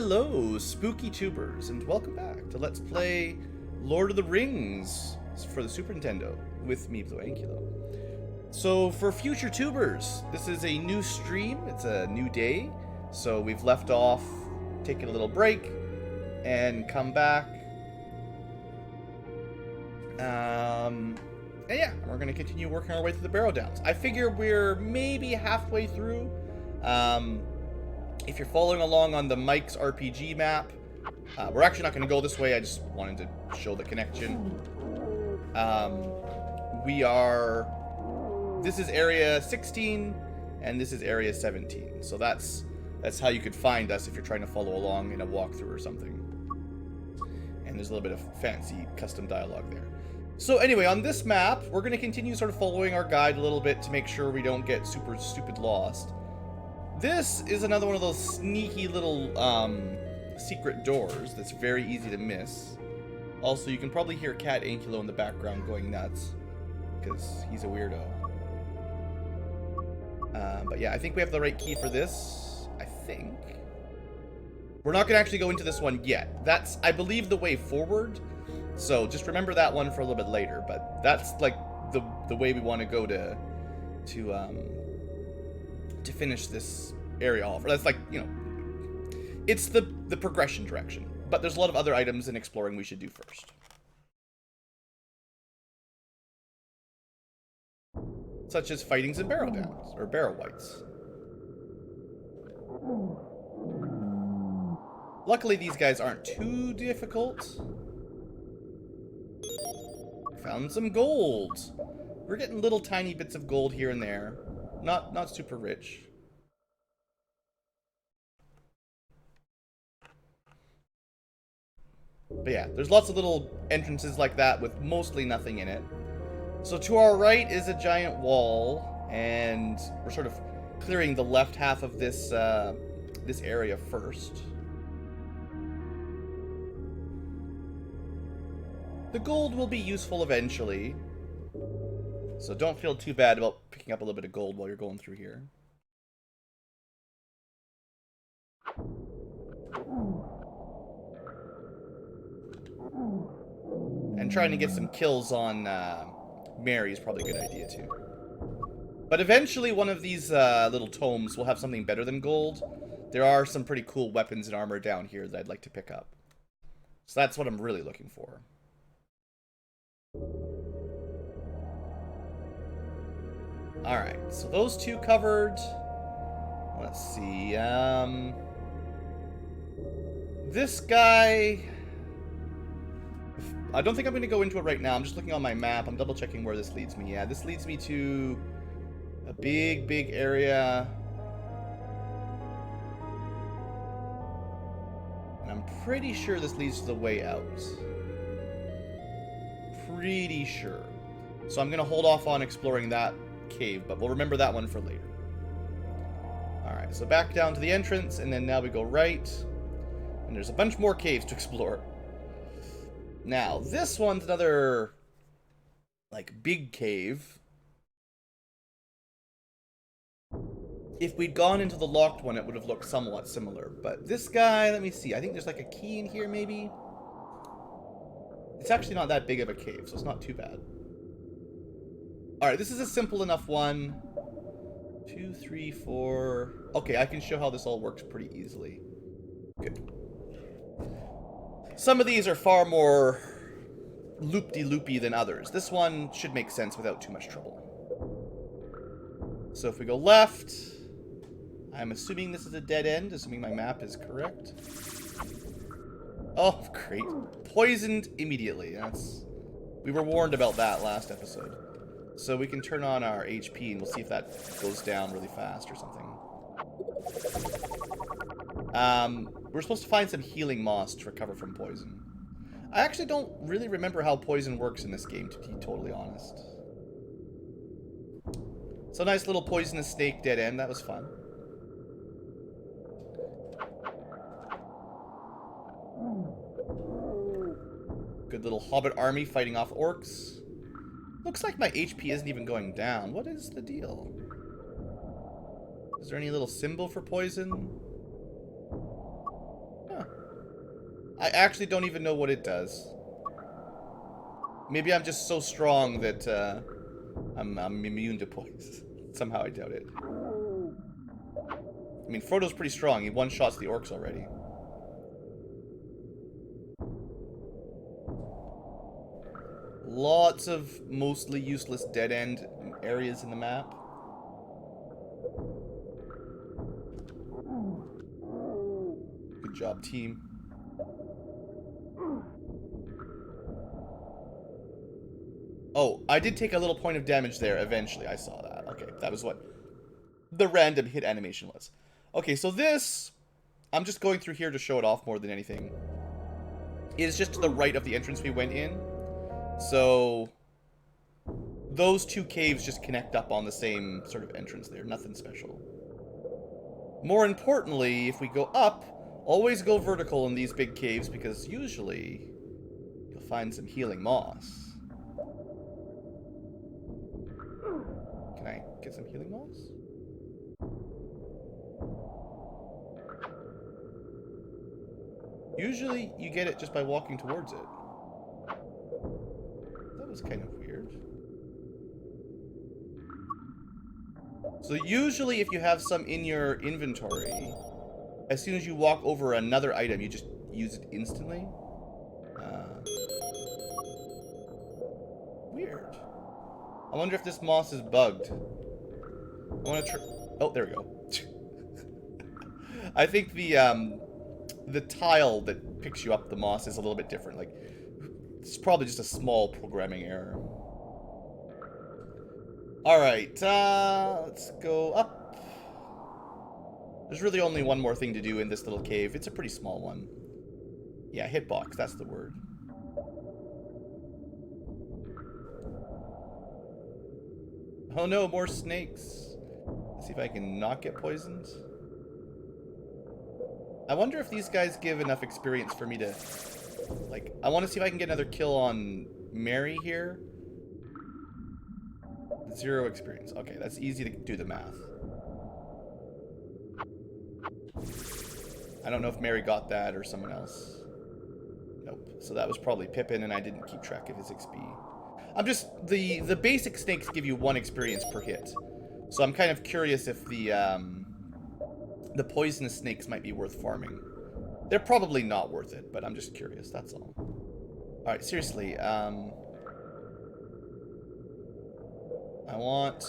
Hello, spooky tubers, and welcome back to Let's Play Lord of the Rings for the Super Nintendo with me, Blue Ankylo. So, for future tubers, this is a new stream, it's a new day, so we've left off, taken a little break, and come back. And yeah, we're going to continue working our way through the Barrow-downs. I figure we're maybe halfway through. If you're following along on the Mike's RPG map, we're actually not going to go this way. I just wanted to show the connection. This is area 16, and this is area 17. So that's how you could find us if you're trying to follow along in a walkthrough or something. And there's a little bit of fancy custom dialogue there. So anyway, on this map, we're going to continue sort of following our guide a little bit to make sure we don't get super stupid lost. This is another one of those sneaky little secret doors that's very easy to miss. Also, you can probably hear Cat Ankylo in the background going nuts, because he's a weirdo. But yeah, I think we have the right key for this. I think. We're not going to actually go into this one yet. That's, I believe, the way forward. So just remember that one for a little bit later. But that's like the way we want to go to finish this area off. Or that's like, you know, it's the progression direction. But there's a lot of other items in exploring we should do first. Such as fightings in Barrow-downs, or Barrow-wights. Luckily, these guys aren't too difficult. Found some gold. We're getting little tiny bits of gold here and there. Not super rich. But yeah, there's lots of little entrances like that with mostly nothing in it. So to our right is a giant wall, and we're sort of clearing the left half of this this area first. The gold will be useful eventually, so don't feel too bad about picking up a little bit of gold while you're going through here. And trying to get some kills on Mary is probably a good idea too. But eventually one of these little tomes will have something better than gold. There are some pretty cool weapons and armor down here that I'd like to pick up. So that's what I'm really looking for. Alright, so those two covered. Let's see, this guy, I don't think I'm going to go into it right now. I'm just looking on my map. I'm double checking where this leads me. Yeah, this leads me to a big area. And I'm pretty sure this leads to the way out. Pretty sure. So I'm going to hold off on exploring that cave, but we'll remember that one for later. Alright, so back down to the entrance, and then now we go right. And there's a bunch more caves to explore. Now, this one's another, like, big cave. If we'd gone into the locked one, it would have looked somewhat similar. But this guy, let me see. I think there's, like, a key in here, maybe? It's actually not that big of a cave, so it's not too bad. Alright, this is a simple enough one. 2, 3, 4... Okay, I can show how this all works pretty easily. Good. Some of these are far more loop-de-loopy than others. This one should make sense without too much trouble. So if we go left, I'm assuming this is a dead end, assuming my map is correct. Oh, great. Poisoned immediately. We were warned about that last episode. So we can turn on our HP and we'll see if that goes down really fast or something. We're supposed to find some healing moss to recover from poison. I actually don't really remember how poison works in this game, to be totally honest. So nice little poisonous snake dead end, that was fun. Good little hobbit army fighting off orcs. Looks like my HP isn't even going down. What is the deal? Is there any little symbol for poison? Huh. I actually don't even know what it does. Maybe I'm just so strong that I'm immune to poison. Somehow I doubt it. I mean, Frodo's pretty strong. He one-shots the orcs already. Lots of mostly useless dead-end areas in the map. Good job, team. Oh, I did take a little point of damage there eventually. I saw that. Okay, that was what the random hit animation was. Okay, so this, I'm just going through here to show it off more than anything, is just to the right of the entrance we went in. So those two caves just connect up on the same sort of entrance there. Nothing special. More importantly, if we go up, always go vertical in these big caves because usually you'll find some healing moss. Can I get some healing moss? Usually you get it just by walking towards it. That was kind of weird. So usually if you have some in your inventory, as soon as you walk over another item, you just use it instantly. Weird. I wonder if this moss is bugged. I want to try... Oh, there we go. I think the tile that picks you up the moss is a little bit different. Like, it's probably just a small programming error. Alright, let's go up. There's really only one more thing to do in this little cave. It's a pretty small one. Yeah, hitbox, that's the word. Oh no, more snakes. Let's see if I can not get poisoned. I wonder if these guys give enough experience for me to... Like, I want to see if I can get another kill on Mary here. 0 experience. Okay, that's easy to do the math. I don't know if Mary got that or someone else. Nope. So that was probably Pippin, and I didn't keep track of his XP. I'm just... The basic snakes give you 1 experience per hit. So I'm kind of curious if the poisonous snakes might be worth farming. They're probably not worth it, but I'm just curious, that's all. Alright, seriously, I want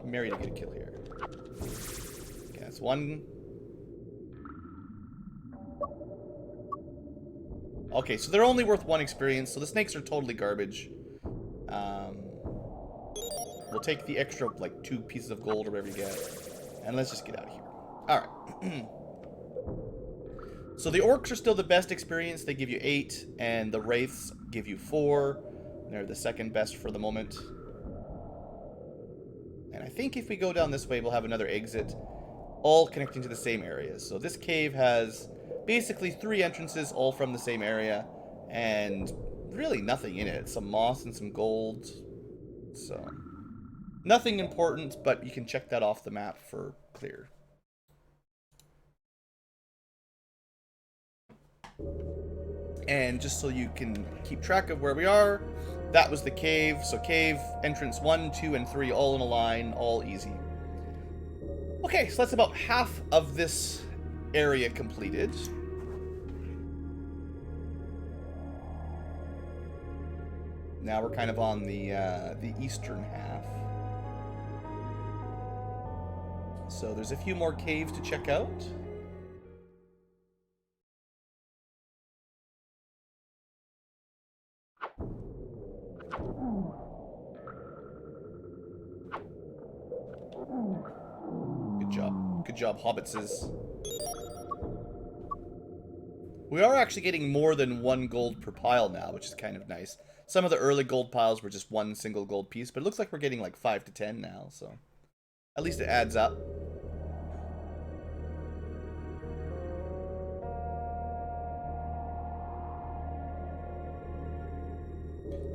Mary to get a kill here. Okay, that's 1. Okay, so they're only worth 1 experience, so the snakes are totally garbage. We'll take the extra, like, 2 pieces of gold or whatever you get. And let's just get out of here. Alright. So the orcs are still the best experience. They give you 8, and the wraiths give you 4. They're the second best for the moment. And I think if we go down this way, we'll have another exit, all connecting to the same areas. So this cave has basically 3 entrances, all from the same area, and really nothing in it. Some moss and some gold. So, nothing important, but you can check that off the map for clear. And just so you can keep track of where we are, that was the cave. So cave, entrance 1, 2, and 3, all in a line, all easy. Okay, so that's about half of this area completed. Now we're kind of on the eastern half. So there's a few more caves to check out. Good job. Good job, hobbitses. We are actually getting more than 1 gold per pile now, which is kind of nice. Some of the early gold piles were just 1 single gold piece, but it looks like we're getting like 5 to 10 now, so at least it adds up.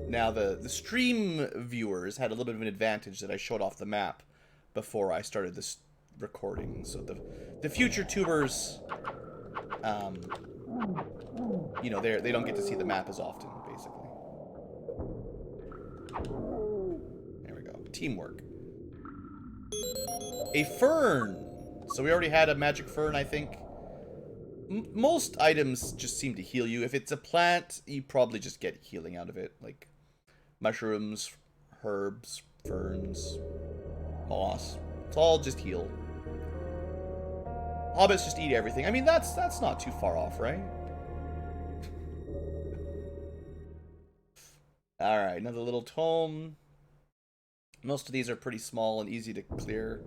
Now, the stream viewers had a little bit of an advantage that I showed off the map before I started this recording. So the future tubers you know, they don't get to see the map as often, basically. There we go. Teamwork. A fern! So we already had a magic fern, I think. Most items just seem to heal you. If it's a plant, you probably just get healing out of it. Like mushrooms, herbs, ferns, moss. It's all just heal. Hobbits just eat everything. I mean, that's not too far off, right? Alright, another little tome. Most of these are pretty small and easy to clear.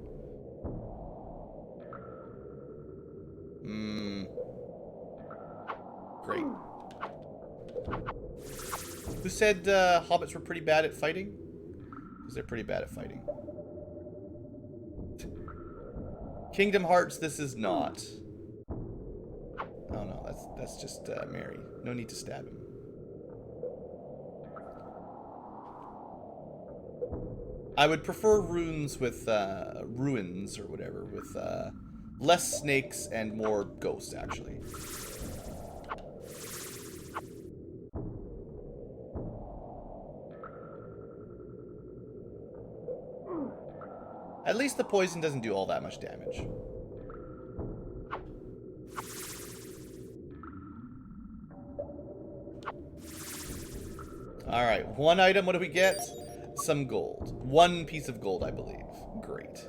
Great. Who said hobbits were pretty bad at fighting? Because they're pretty bad at fighting. Kingdom Hearts, this is not. Oh no, that's just Mary. No need to stab him. I would prefer runes with ruins or whatever with less snakes and more ghosts, actually. At least the poison doesn't do all that much damage. Alright, one item, what do we get? Some gold. One piece of gold, I believe. Great.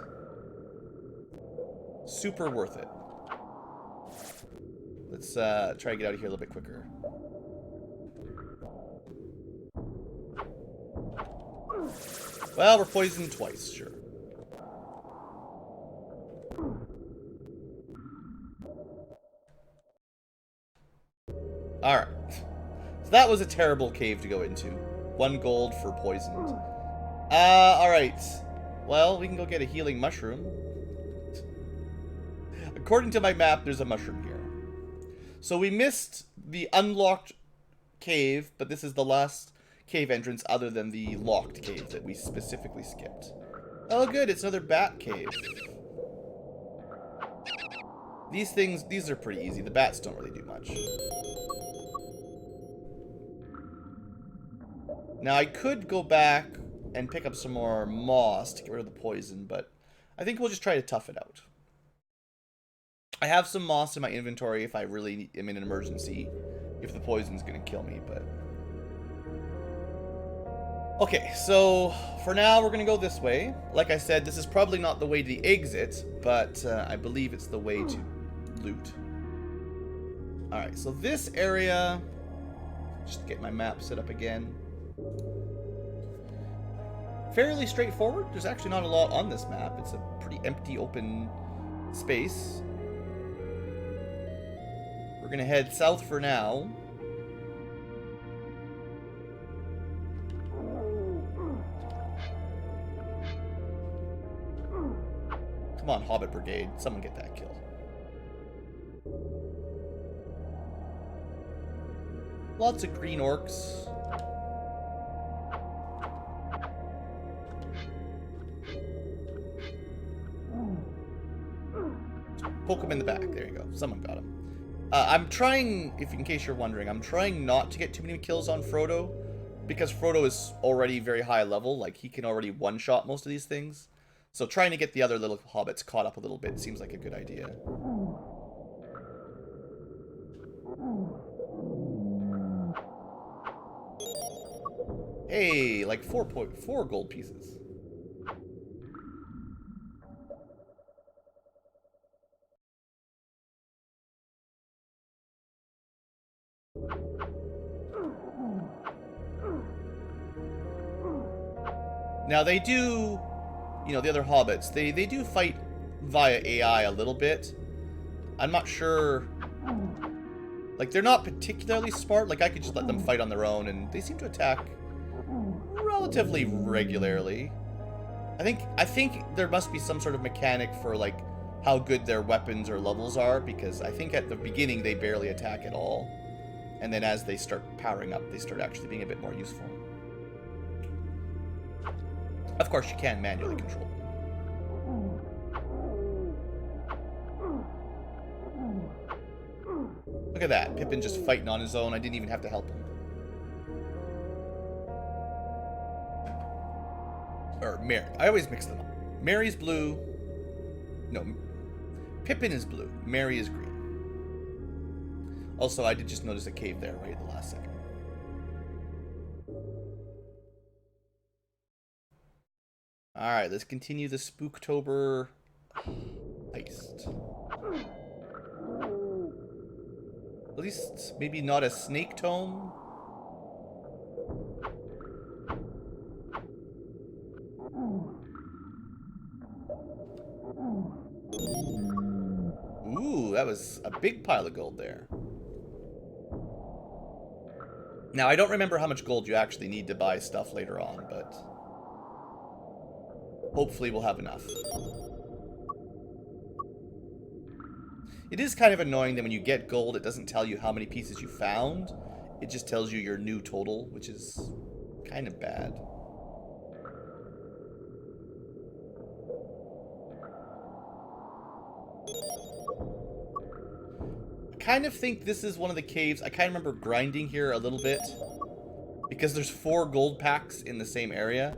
Super worth it. Let's try to get out of here a little bit quicker. Well, we're poisoned twice, sure. Alright. So that was a terrible cave to go into. 1 gold for poisoned. Alright. Well, we can go get a healing mushroom. According to my map, there's a mushroom here. So we missed the unlocked cave, but this is the last cave entrance other than the locked cave that we specifically skipped. Oh good, it's another bat cave. These are pretty easy. The bats don't really do much. Now I could go back and pick up some more moss to get rid of the poison, but I think we'll just try to tough it out. I have some moss in my inventory if I really am in an emergency, if the poison's gonna kill me, but... Okay, so for now we're gonna go this way. Like I said, this is probably not the way to the exit, but I believe it's the way to loot. Alright, so this area... Just get my map set up again. Fairly straightforward. There's actually not a lot on this map. It's a pretty empty, open space. We're gonna head south for now. Come on, Hobbit Brigade. Someone get that kill. Lots of green orcs. Poke him in the back. There you go. Someone got him. I'm trying, in case you're wondering, I'm trying not to get too many kills on Frodo, because Frodo is already very high level. Like, he can already one-shot most of these things. So trying to get the other little hobbits caught up a little bit seems like a good idea. Hey, like 4.4 gold pieces. Now they do, you know, the other hobbits, they do fight via AI a little bit. I'm not sure, like they're not particularly smart. Like I could just let them fight on their own and they seem to attack relatively regularly. I think there must be some sort of mechanic for like how good their weapons or levels are, because I think at the beginning they barely attack at all. And then as they start powering up, they start actually being a bit more useful. Of course, you can manually control them. at that. Pippin just fighting on his own. I didn't even have to help him. Or Mary. I always mix them up. Mary's blue. No. Pippin is blue. Mary is green. Also, I did just notice a cave there right at the last second. Alright, let's continue the Spooktober heist. At least maybe not a snake tome. Ooh, that was a big pile of gold there. Now, I don't remember how much gold you actually need to buy stuff later on, but hopefully we'll have enough. It is kind of annoying that when you get gold, it doesn't tell you how many pieces you found. It just tells you your new total, which is kind of bad. I kind of think this is one of the caves. I kind of remember grinding here a little bit because there's 4 gold packs in the same area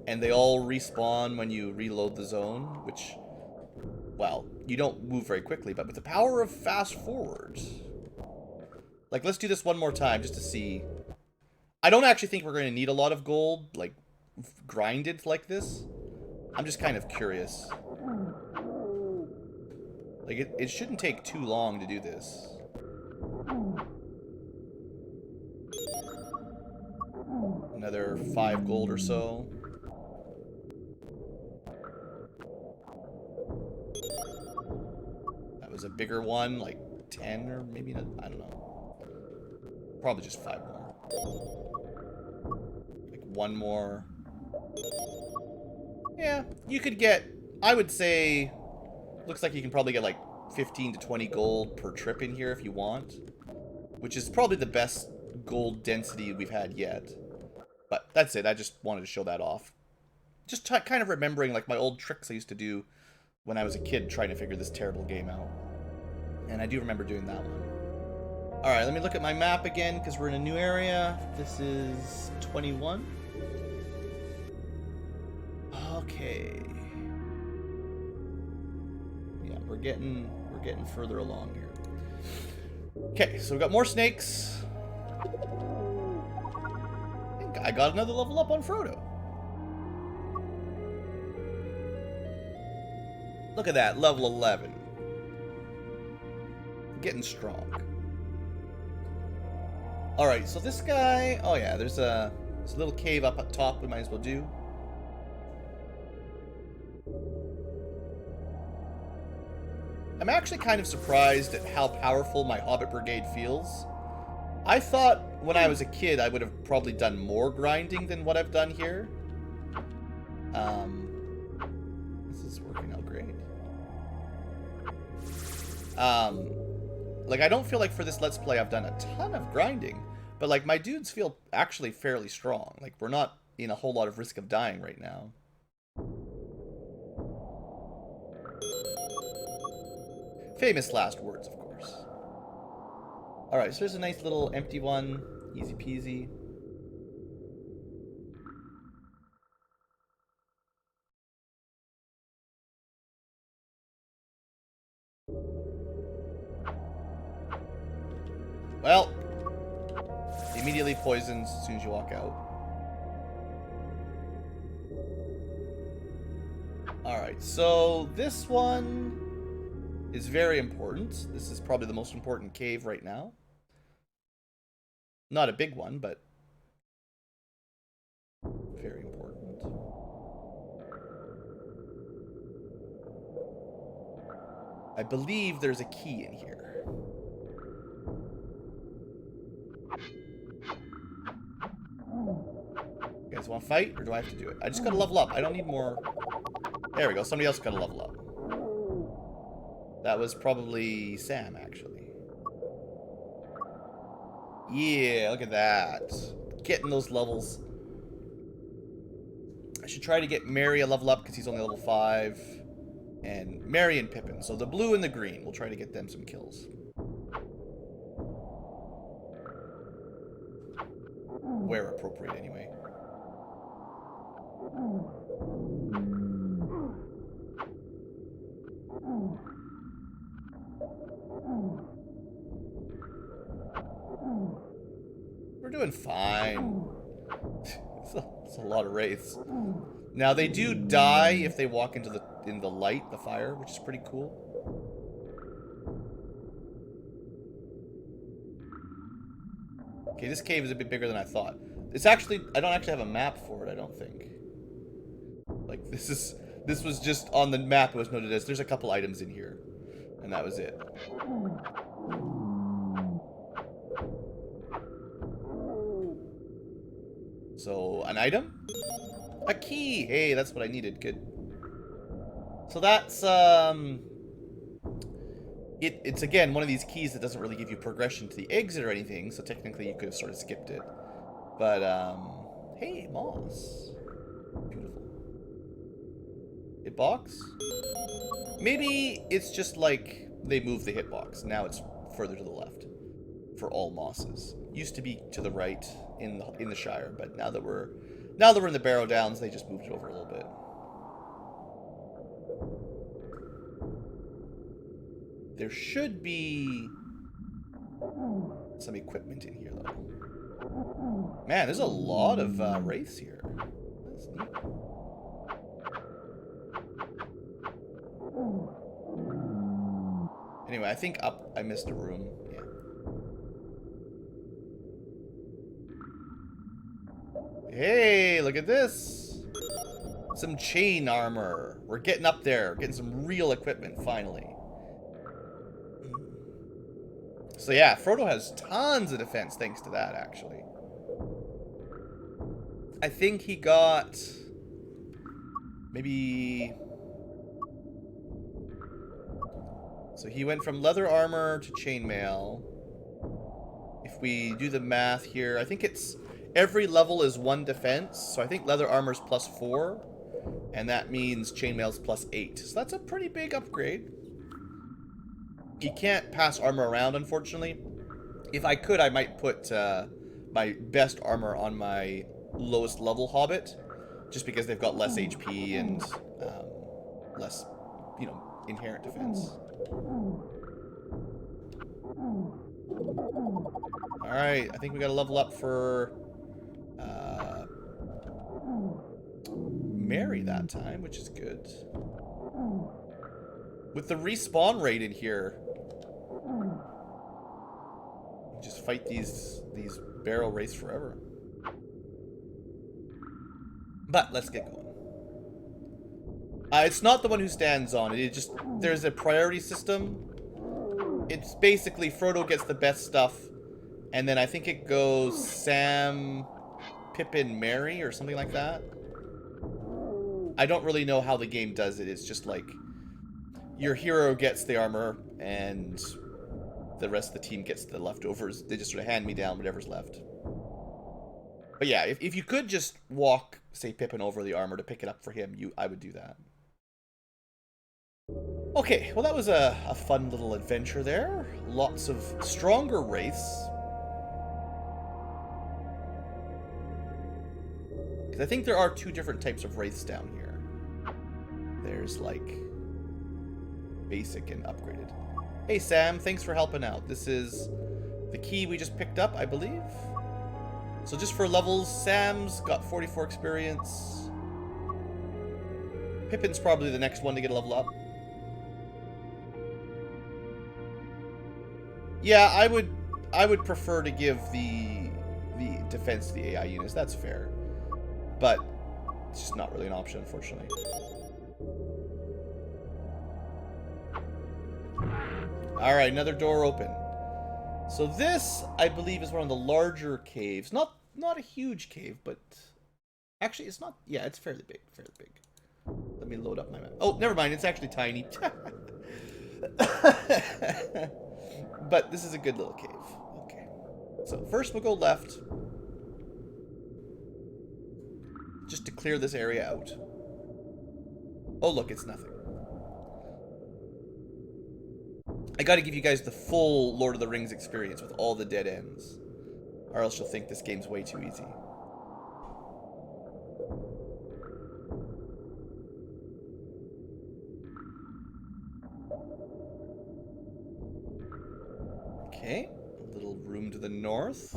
and they all respawn when you reload the zone, which, well, you don't move very quickly, but with the power of fast forward, like, let's do this one more time just to see. I don't actually think we're going to need a lot of gold, like, grinded like this. I'm just kind of curious. Like, it shouldn't take too long to do this. Another 5 gold or so. That was a bigger one, like 10 or maybe not, I don't know. Probably just 5 more. Like 1 more. Yeah, you could get, I would say, looks like you can probably get like 15 to 20 gold per trip in here if you want, which is probably the best gold density we've had yet. But that's it. I just wanted to show that off. Just kind of remembering like my old tricks I used to do when I was a kid trying to figure this terrible game out. And I do remember doing that one. Alright, let me look at my map again because we're in a new area. This is 21. Okay. Yeah, we're getting further along here. Okay, so we've got more snakes. I got another level up on Frodo. Look at that, level 11. Getting strong. Alright, so this guy... Oh yeah, there's a little cave up at top we might as well do. I'm actually kind of surprised at how powerful my Hobbit Brigade feels. I thought when I was a kid I would have probably done more grinding than what I've done here. This is working out great. Like, I don't feel like for this Let's Play I've done a ton of grinding, but like my dudes feel actually fairly strong. Like, we're not in a whole lot of risk of dying right now. Famous last words, of course. Alright, so there's a nice little empty one. Easy peasy. Well, immediately poisons as soon as you walk out. Alright, so this one is very important. This is probably the most important cave right now. Not a big one, but very important. I believe there's a key in here. You guys want to fight, or do I have to do it? I just gotta level up. I don't need more. There we go. Somebody else gotta level up. That was probably Sam, actually. Yeah, look at that. Getting those levels. I should try to get Mary a level up because he's only level 5. And Mary and Pippin. So the blue and the green. We'll try to get them some kills. appropriate anyway. We're doing fine. It's a lot of wraiths. Now they do die if they walk into the light, the fire, which is pretty cool. Okay, this cave is a bit bigger than I thought. It's actually, I don't actually have a map for it, I don't think. Like, this was just on the map, it was noted as, there's a couple items in here. And that was it. So, an item? A key! Hey, that's what I needed, good. So that's, It's again one of these keys that doesn't really give you progression to the exit or anything, so technically you could have sort of skipped it. But hey, moss. Beautiful. Hitbox? Maybe it's just like they moved the hitbox. Now it's further to the left for all mosses. Used to be to the right in the Shire, but now that we're in the Barrow-downs, they just moved it over a little bit. There should be some equipment in here, though. Man, there's a lot of wraiths here. That's neat. Anyway, I think up, I missed a room. Yeah. Hey, look at this. Some chain armor. We're getting up there. Getting some real equipment, finally. So yeah, Frodo has tons of defense thanks to that, actually. I think he got maybe... So he went from leather armor to chainmail. If we do the math here, I think it's every level is 1 defense. So I think leather armor's +4, and that means chainmail's +8. So that's a pretty big upgrade. You can't pass armor around, unfortunately. If I could, I might put my best armor on my lowest level hobbit, just because they've got less HP and less, you know, inherent defense. Alright, I think we gotta level up for Mary that time, which is good. With the respawn rate in here, you just fight these barrel wraiths forever. But let's get going. It's not the one who stands on it. It just, there's a priority system. It's basically Frodo gets the best stuff, and then I think it goes Sam, Pippin, Merry, or something like that. I don't really know how the game does it. It's just like your hero gets the armor, and the rest of the team gets the leftovers. They just sort of hand me down whatever's left. But yeah, if you could just walk, say, Pippin over the armor to pick it up for him, I would do that. Okay, well that was a fun little adventure there. Lots of stronger wraiths. Because I think there are 2 different types of wraiths down here. There's like basic and upgraded. Hey Sam, thanks for helping out. This is the key we just picked up, I believe. So just for levels, Sam's got 44 experience. Pippin's probably the next one to get a level up. Yeah, I would prefer to give the defense to the AI units. That's fair. But it's just not really an option, unfortunately. Alright, another door open. So this, I believe, is one of the larger caves. Not a huge cave, but... Actually, it's not... Yeah, it's fairly big. Fairly big. Let me load up my map. Oh, never mind. It's actually tiny. But this is a good little cave. Okay. So first we'll go left. Just to clear this area out. Oh, look, it's nothing. I gotta give you guys the full Lord of the Rings experience with all the dead ends. Or else you'll think this game's way too easy. Okay, a little room to the north.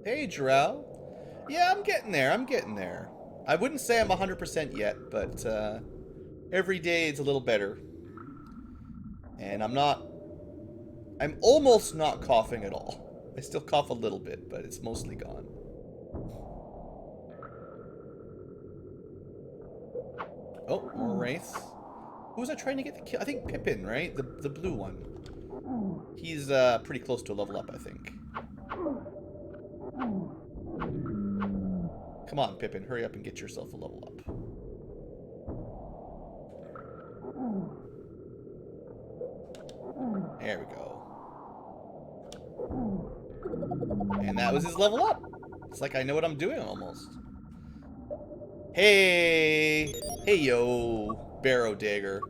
Hey, Drow. Yeah, I'm getting there. I'm getting there. I wouldn't say I'm 100% yet, but every day it's a little better. And I'm almost not coughing at all. I still cough a little bit, but it's mostly gone. Oh, more wraiths. Who was I trying to get the kill? I think Pippin, right? The blue one. He's pretty close to a level up, I think. Come on, Pippin, hurry up and get yourself a level up. There we go. And that was his level up. It's like I know what I'm doing almost. Hey! Hey, yo! Barrow dagger.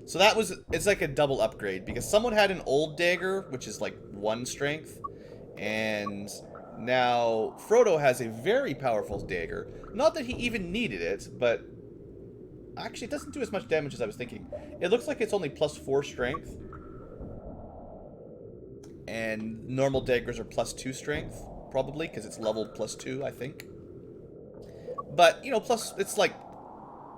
So that was, it's like a double upgrade, because someone had an old dagger, which is like 1 strength, and now Frodo has a very powerful dagger. Not that he even needed it, but actually it doesn't do as much damage as I was thinking. It looks like it's only +4 strength, and normal daggers are +2 strength, probably, because it's leveled +2, I think. But, you know, plus, it's like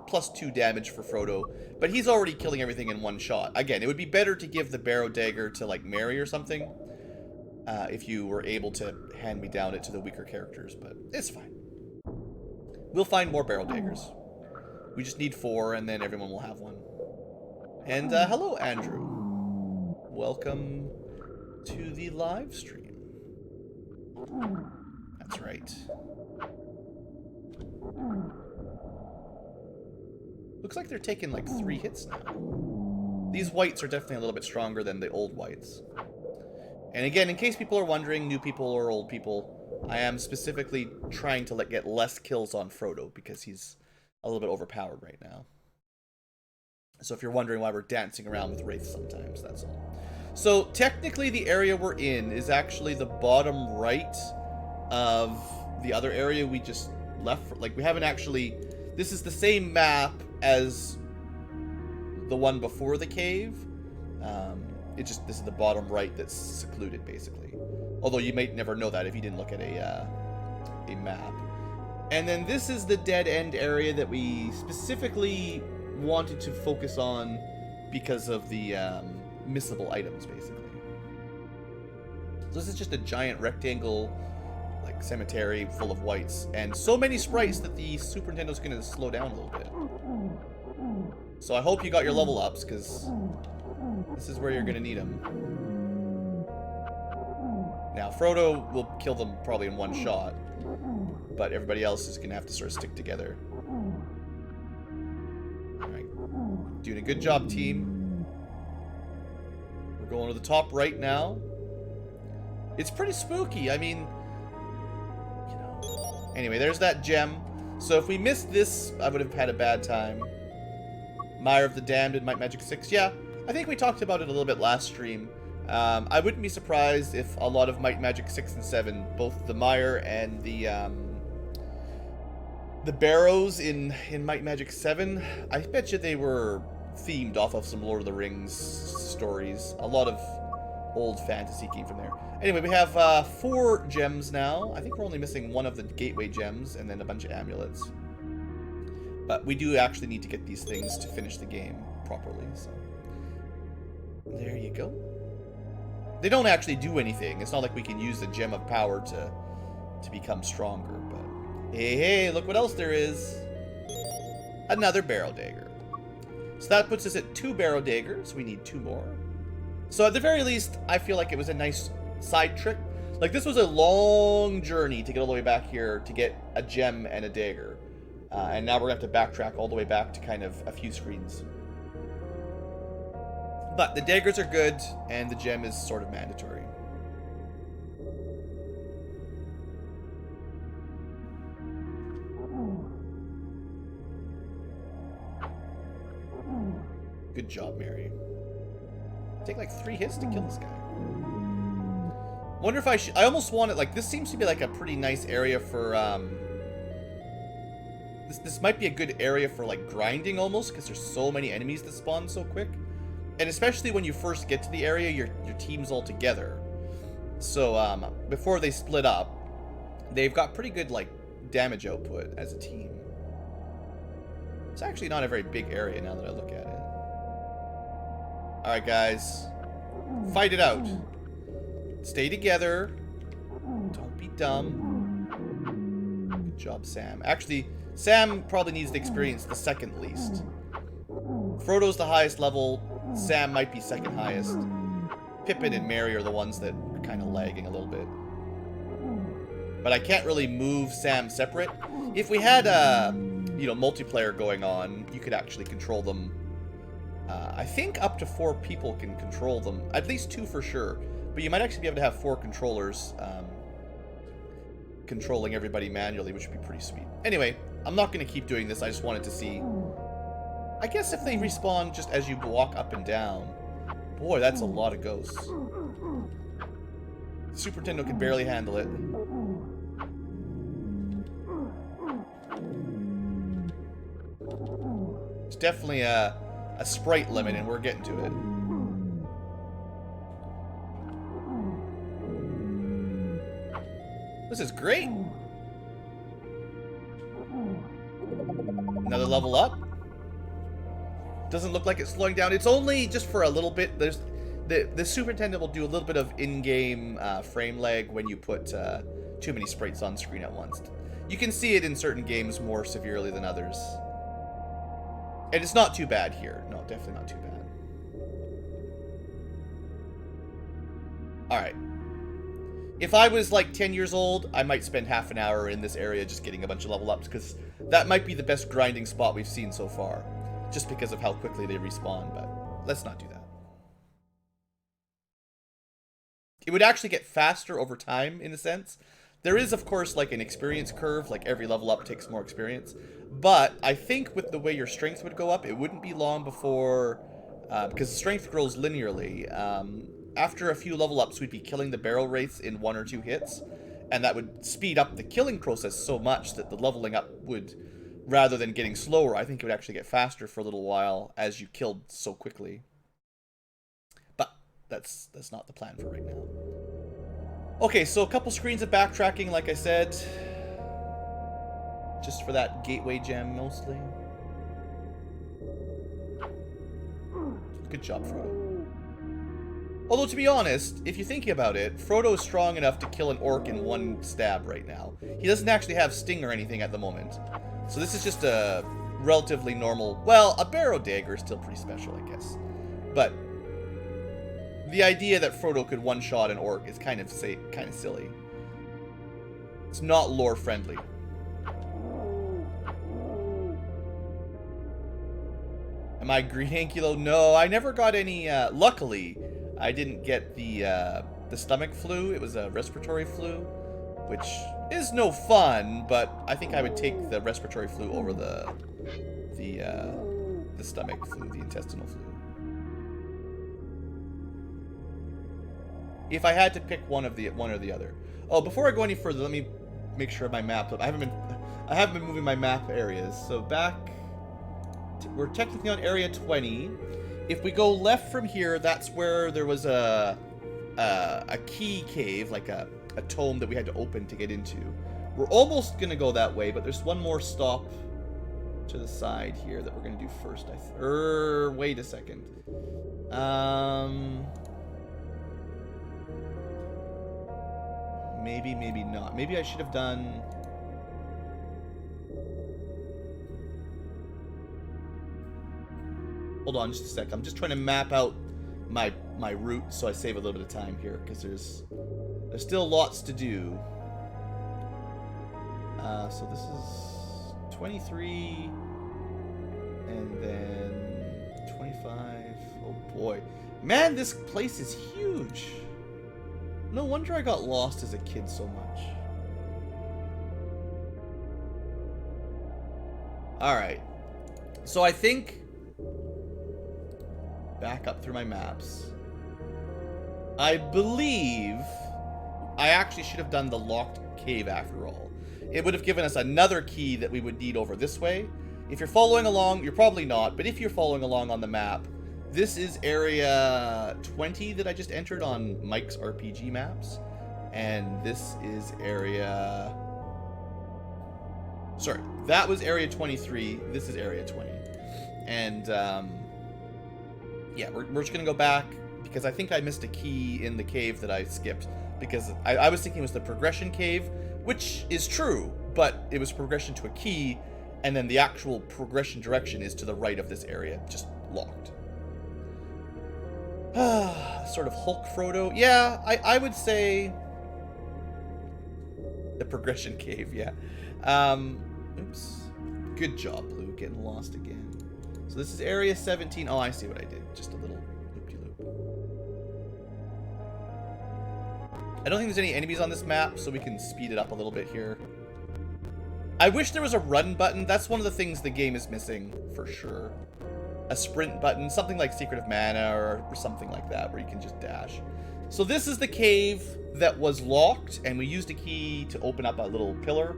+2 damage for Frodo, but he's already killing everything in 1 shot. Again, it would be better to give the Barrow dagger to, like, Merry or something, if you were able to hand-me-down it to the weaker characters, but it's fine. We'll find more Barrow daggers. We just need 4, and then everyone will have one. And, hello, Andrew. Welcome to the live stream. That's right. Looks like they're taking like 3 hits now. These whites are definitely a little bit stronger than the old whites. And again, in case people are wondering, new people or old people, I am specifically trying to get less kills on Frodo because he's a little bit overpowered right now. So if you're wondering why we're dancing around with wraiths sometimes, that's all. So technically the area we're in is actually the bottom right of the other area we just left. Like, we haven't actually... This is the same map as the one before the cave. This is the bottom right that's secluded, basically. Although you might never know that if you didn't look at a map. And then this is the dead end area that we specifically wanted to focus on because of the missable items, basically. So this is just a giant rectangle, like, cemetery full of whites, and so many sprites that the Super Nintendo's going to slow down a little bit. So I hope you got your level ups, because this is where you're going to need them. Now, Frodo will kill them probably in 1 shot, but everybody else is going to have to sort of stick together. Alright. Doing a good job, team. We're going to the top right now. It's pretty spooky. I mean... Anyway, there's that gem. So if we missed this, I would have had a bad time. Mire of the Damned in Might Magic 6. Yeah, I think we talked about it a little bit last stream. I wouldn't be surprised if a lot of Might Magic 6 and 7, both the Mire and the Barrows in Might Magic 7, I bet you they were themed off of some Lord of the Rings stories. A lot of old fantasy came from there. Anyway, we have 4 gems now. I think we're only missing 1 of the gateway gems and then a bunch of amulets. But we do actually need to get these things to finish the game properly, so... There you go. They don't actually do anything. It's not like we can use the Gem of Power to become stronger, but... Hey, look what else there is! Another Barrow Dagger. So that puts us at 2 Barrow Daggers. We need 2 more. So at the very least, I feel like it was a nice side trip. Like, this was a long journey to get all the way back here to get a gem and a dagger. And now we're going to have to backtrack all the way back to kind of a few screens. But the daggers are good, and the gem is sort of mandatory. Good job, Mary. Take like 3 hits to kill this guy. Wonder if I should... I almost want it... Like, this seems to be like a pretty nice area for... This might be a good area for, like, grinding almost, because there's so many enemies that spawn so quick. And especially when you first get to the area, your team's all together. So before they split up, they've got pretty good like damage output as a team. It's actually not a very big area now that I look at it. Alright guys, fight it out. Stay together. Don't be dumb. Good job, Sam. Actually, Sam probably needs to experience the second least. Frodo's the highest level. Sam might be second highest. Pippin and Merry are the ones that are kind of lagging a little bit. But I can't really move Sam separate. If we had, you know, multiplayer going on, you could actually control them. I think up to 4 people can control them. At least 2 for sure. But you might actually be able to have 4 controllers controlling everybody manually, which would be pretty sweet. Anyway, I'm not going to keep doing this. I just wanted to see. I guess if they respawn just as you walk up and down. Boy, that's a lot of ghosts. Super Nintendo can barely handle it. It's definitely a sprite limit, and we're getting to it. This is great. Another level up. Doesn't look like it's slowing down. It's only just for a little bit. There's the Super Nintendo will do a little bit of in-game frame lag when you put too many sprites on screen at once. You can see it in certain games more severely than others. And it's not too bad here. No, definitely not too bad. Alright. If I was like 10 years old, I might spend half an hour in this area just getting a bunch of level ups, because that might be the best grinding spot we've seen so far. Just because of how quickly they respawn, but let's not do that. It would actually get faster over time, in a sense. There is, of course, like an experience curve, like every level up takes more experience. But I think with the way your strength would go up, it wouldn't be long before, because strength grows linearly. After a few level ups, we'd be killing the barrel wraiths in 1 or 2 hits. And that would speed up the killing process so much that the leveling up would, rather than getting slower, I think it would actually get faster for a little while as you killed so quickly. But that's not the plan for right now. Okay, so a couple screens of backtracking, like I said. Just for that gateway gem, mostly. Good job, Frodo. Although, to be honest, if you're thinking about it, Frodo is strong enough to kill an orc in 1 stab right now. He doesn't actually have sting or anything at the moment. So this is just a relatively normal... Well, a barrow dagger is still pretty special, I guess. But the idea that Frodo could one-shot an orc is kind of silly. It's not lore-friendly. Am I green ankylo? No, I never got any... luckily, I didn't get the stomach flu. It was a respiratory flu, which is no fun, but I think I would take the respiratory flu over the stomach flu, the intestinal flu. If I had to pick one or the other. Oh, before I go any further, let me make sure my map. I haven't been moving my map areas. So back, we're technically on area 20. If we go left from here, that's where there was a key cave, like a tome that we had to open to get into. We're almost gonna go that way, but there's one more stop to the side here that we're gonna do first. Wait a second. Maybe, maybe not. Maybe I should have done... Hold on just a sec. I'm just trying to map out my route so I save a little bit of time here, because there's still lots to do. So this is 23, and then 25. Oh boy. Man, this place is huge. No wonder I got lost as a kid so much. Alright. So I think... Back up through my maps. I believe I actually should have done the locked cave after all. It would have given us another key that we would need over this way. If you're following along, you're probably not, but if you're following along on the map, This is area 20 that I just entered on Mike's RPG maps. And this is area... Sorry, that was area 23. This is area 20. And, yeah, we're just going to go back because I think I missed a key in the cave that I skipped. Because I was thinking it was the progression cave, which is true, but it was progression to a key, and then the actual progression direction is to the right of this area, just locked. Sort of Hulk Frodo. Yeah, I would say the progression cave, yeah. Oops. Good job, Blue, getting lost again. So this is area 17. Oh, I see what I did. Just a little loop-de-loop. I don't think there's any enemies on this map, so we can speed it up a little bit here. I wish there was a run button. That's one of the things the game is missing, for sure. A sprint button, something like Secret of Mana or something like that, where you can just dash. So this is the cave that was locked, and we used a key to open up a little pillar.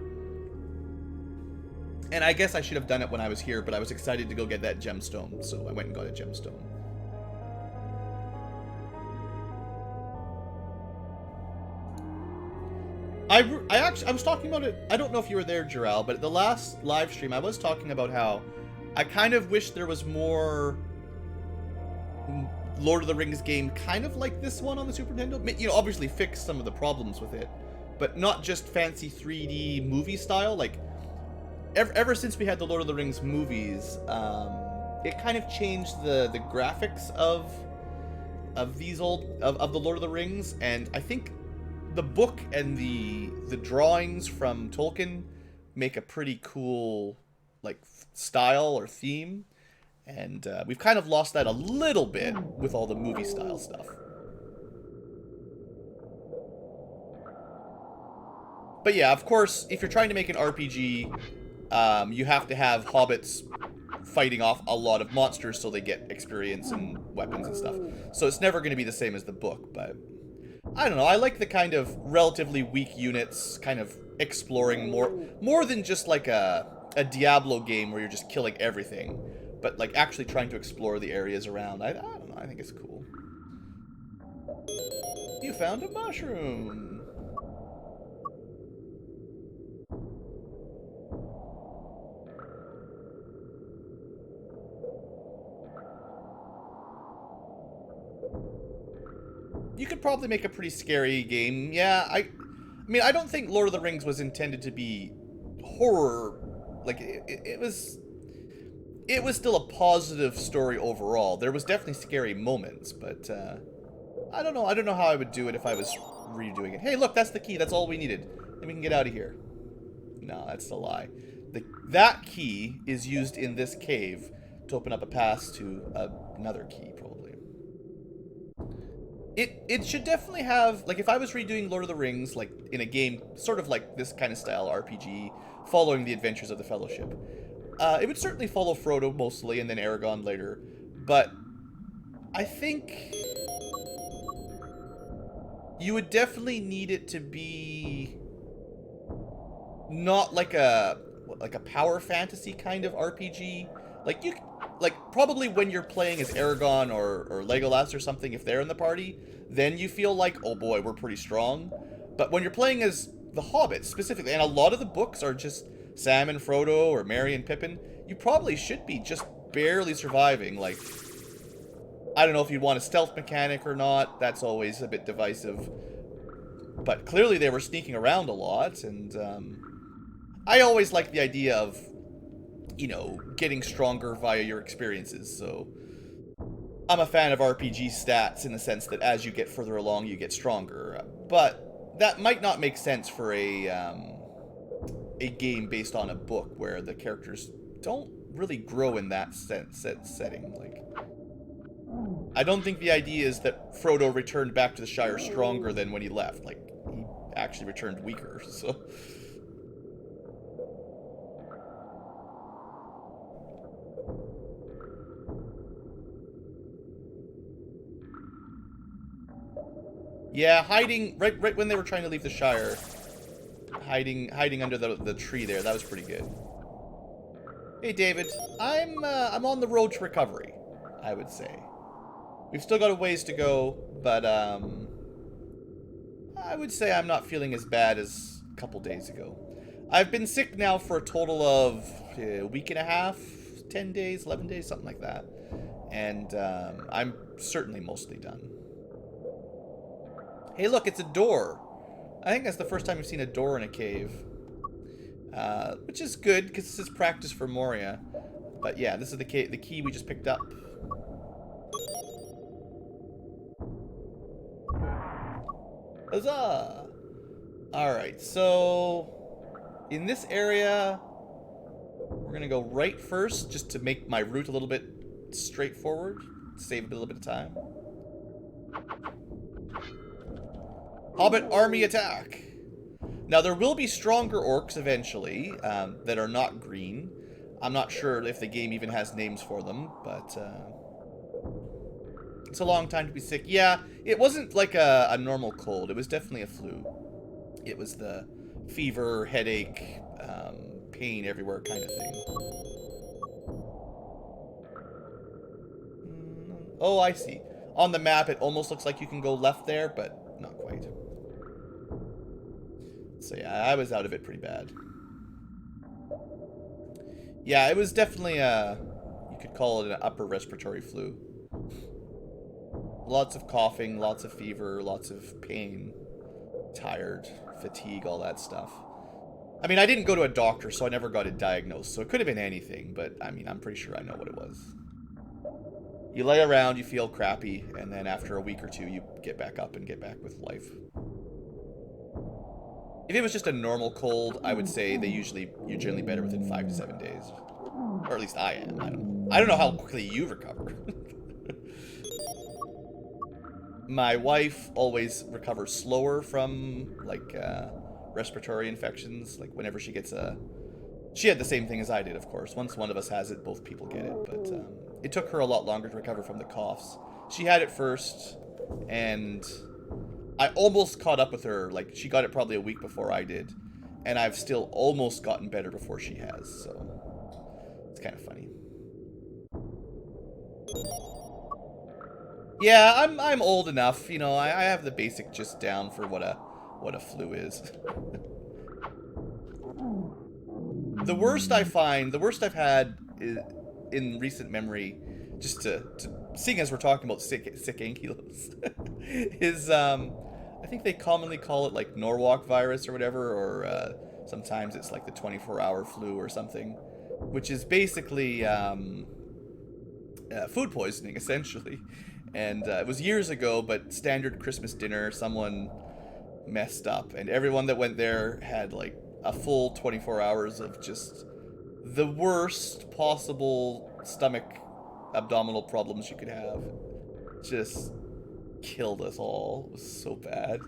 And I guess I should have done it when I was here, but I was excited to go get that gemstone, so I went and got a gemstone. I was talking about it, I don't know if you were there, Jarrell, but at the last live stream, I was talking about how I kind of wish there was more Lord of the Rings game kind of like this one on the Super Nintendo. You know, obviously fix some of the problems with it, but not just fancy 3D movie style. Like, ever since we had the Lord of the Rings movies, it kind of changed the graphics of these of the Lord of the Rings, and I think the book and the drawings from Tolkien make a pretty cool like style or theme, and we've kind of lost that a little bit with all the movie style stuff. But yeah, of course, if you're trying to make an RPG, you have to have hobbits fighting off a lot of monsters so they get experience and weapons and stuff. So it's never going to be the same as the book, but I don't know. I like the kind of relatively weak units, kind of exploring more than just like a Diablo game where you're just killing everything, but like actually trying to explore the areas around. I don't know. I think it's cool. You found a mushroom. You could probably make a pretty scary game. Yeah, I mean, I don't think Lord of the Rings was intended to be horror. Like, it was still a positive story overall. There was definitely scary moments, but I don't know. I don't know how I would do it if I was redoing it. Hey, look, that's the key. That's all we needed. Then we can get out of here. No, that's a lie. That key is used in this cave to open up a pass to another key, probably. It should definitely have, like, if I was redoing Lord of the Rings, like, in a game, sort of like this kind of style RPG, following the adventures of the Fellowship, it would certainly follow Frodo mostly, and then Aragorn later, but I think you would definitely need it to be not like a power fantasy kind of RPG. Like, probably when you're playing as Aragorn or Legolas or something, if they're in the party, then you feel like, oh boy, we're pretty strong. But when you're playing as the Hobbits, specifically, and a lot of the books are just Sam and Frodo or Merry and Pippin, you probably should be just barely surviving. Like, I don't know if you'd want a stealth mechanic or not. That's always a bit divisive. But clearly they were sneaking around a lot, and I always like the idea of, you know, getting stronger via your experiences, so I'm a fan of RPG stats in the sense that as you get further along, you get stronger, but that might not make sense for a game based on a book where the characters don't really grow in that setting. Like, I don't think the idea is that Frodo returned back to the Shire stronger than when he left. Like, he actually returned weaker, so... Yeah, hiding right when they were trying to leave the Shire, hiding under the tree there. That was pretty good. Hey, David, I'm on the road to recovery, I would say. We've still got a ways to go, but I would say I'm not feeling as bad as a couple days ago. I've been sick now for a total of a week and a half, 10 days, 11 days, something like that. And I'm certainly mostly done. Hey, look, it's a door. I think that's the first time we've seen a door in a cave. Which is good, because this is practice for Moria. But yeah, this is the key we just picked up. Huzzah! Alright, so in this area, we're going to go right first, just to make my route a little bit straightforward. Save a little bit of time. Hobbit army attack! Now, there will be stronger orcs eventually that are not green. I'm not sure if the game even has names for them, but it's a long time to be sick. Yeah, it wasn't like a normal cold. It was definitely a flu. It was the fever, headache, pain everywhere kind of thing. Oh, I see. On the map, it almost looks like you can go left there, but not quite. So yeah, I was out of it pretty bad. Yeah, it was definitely you could call it an upper respiratory flu. Lots of coughing, lots of fever, lots of pain, tired, fatigue, all that stuff. I mean, I didn't go to a doctor, so I never got it diagnosed, so it could have been anything, but I mean, I'm pretty sure I know what it was. You lay around, you feel crappy, and then after a week or two, you get back up and get back with life. If it was just a normal cold, I would say you're generally better within 5 to 7 days. Or at least I am. I don't know how quickly you recover. My wife always recovers slower from, like, respiratory infections. Like, whenever she gets she had the same thing as I did, of course. Once one of us has it, both people get it. But it took her a lot longer to recover from the coughs. She had it first, and I almost caught up with her. Like, she got it probably a week before I did. And I've still almost gotten better before she has, so it's kind of funny. Yeah, I'm old enough, you know, I have the basic gist down for what a flu is. The worst I've had in recent memory, just to seeing as we're talking about sick ankylos, is I think they commonly call it like Norwalk virus or whatever, or sometimes it's like the 24-hour flu or something, which is basically food poisoning essentially. And it was years ago, but standard Christmas dinner, someone messed up, and everyone that went there had like a full 24 hours of just the worst possible stomach abdominal problems you could have. Just killed us all. It was so bad.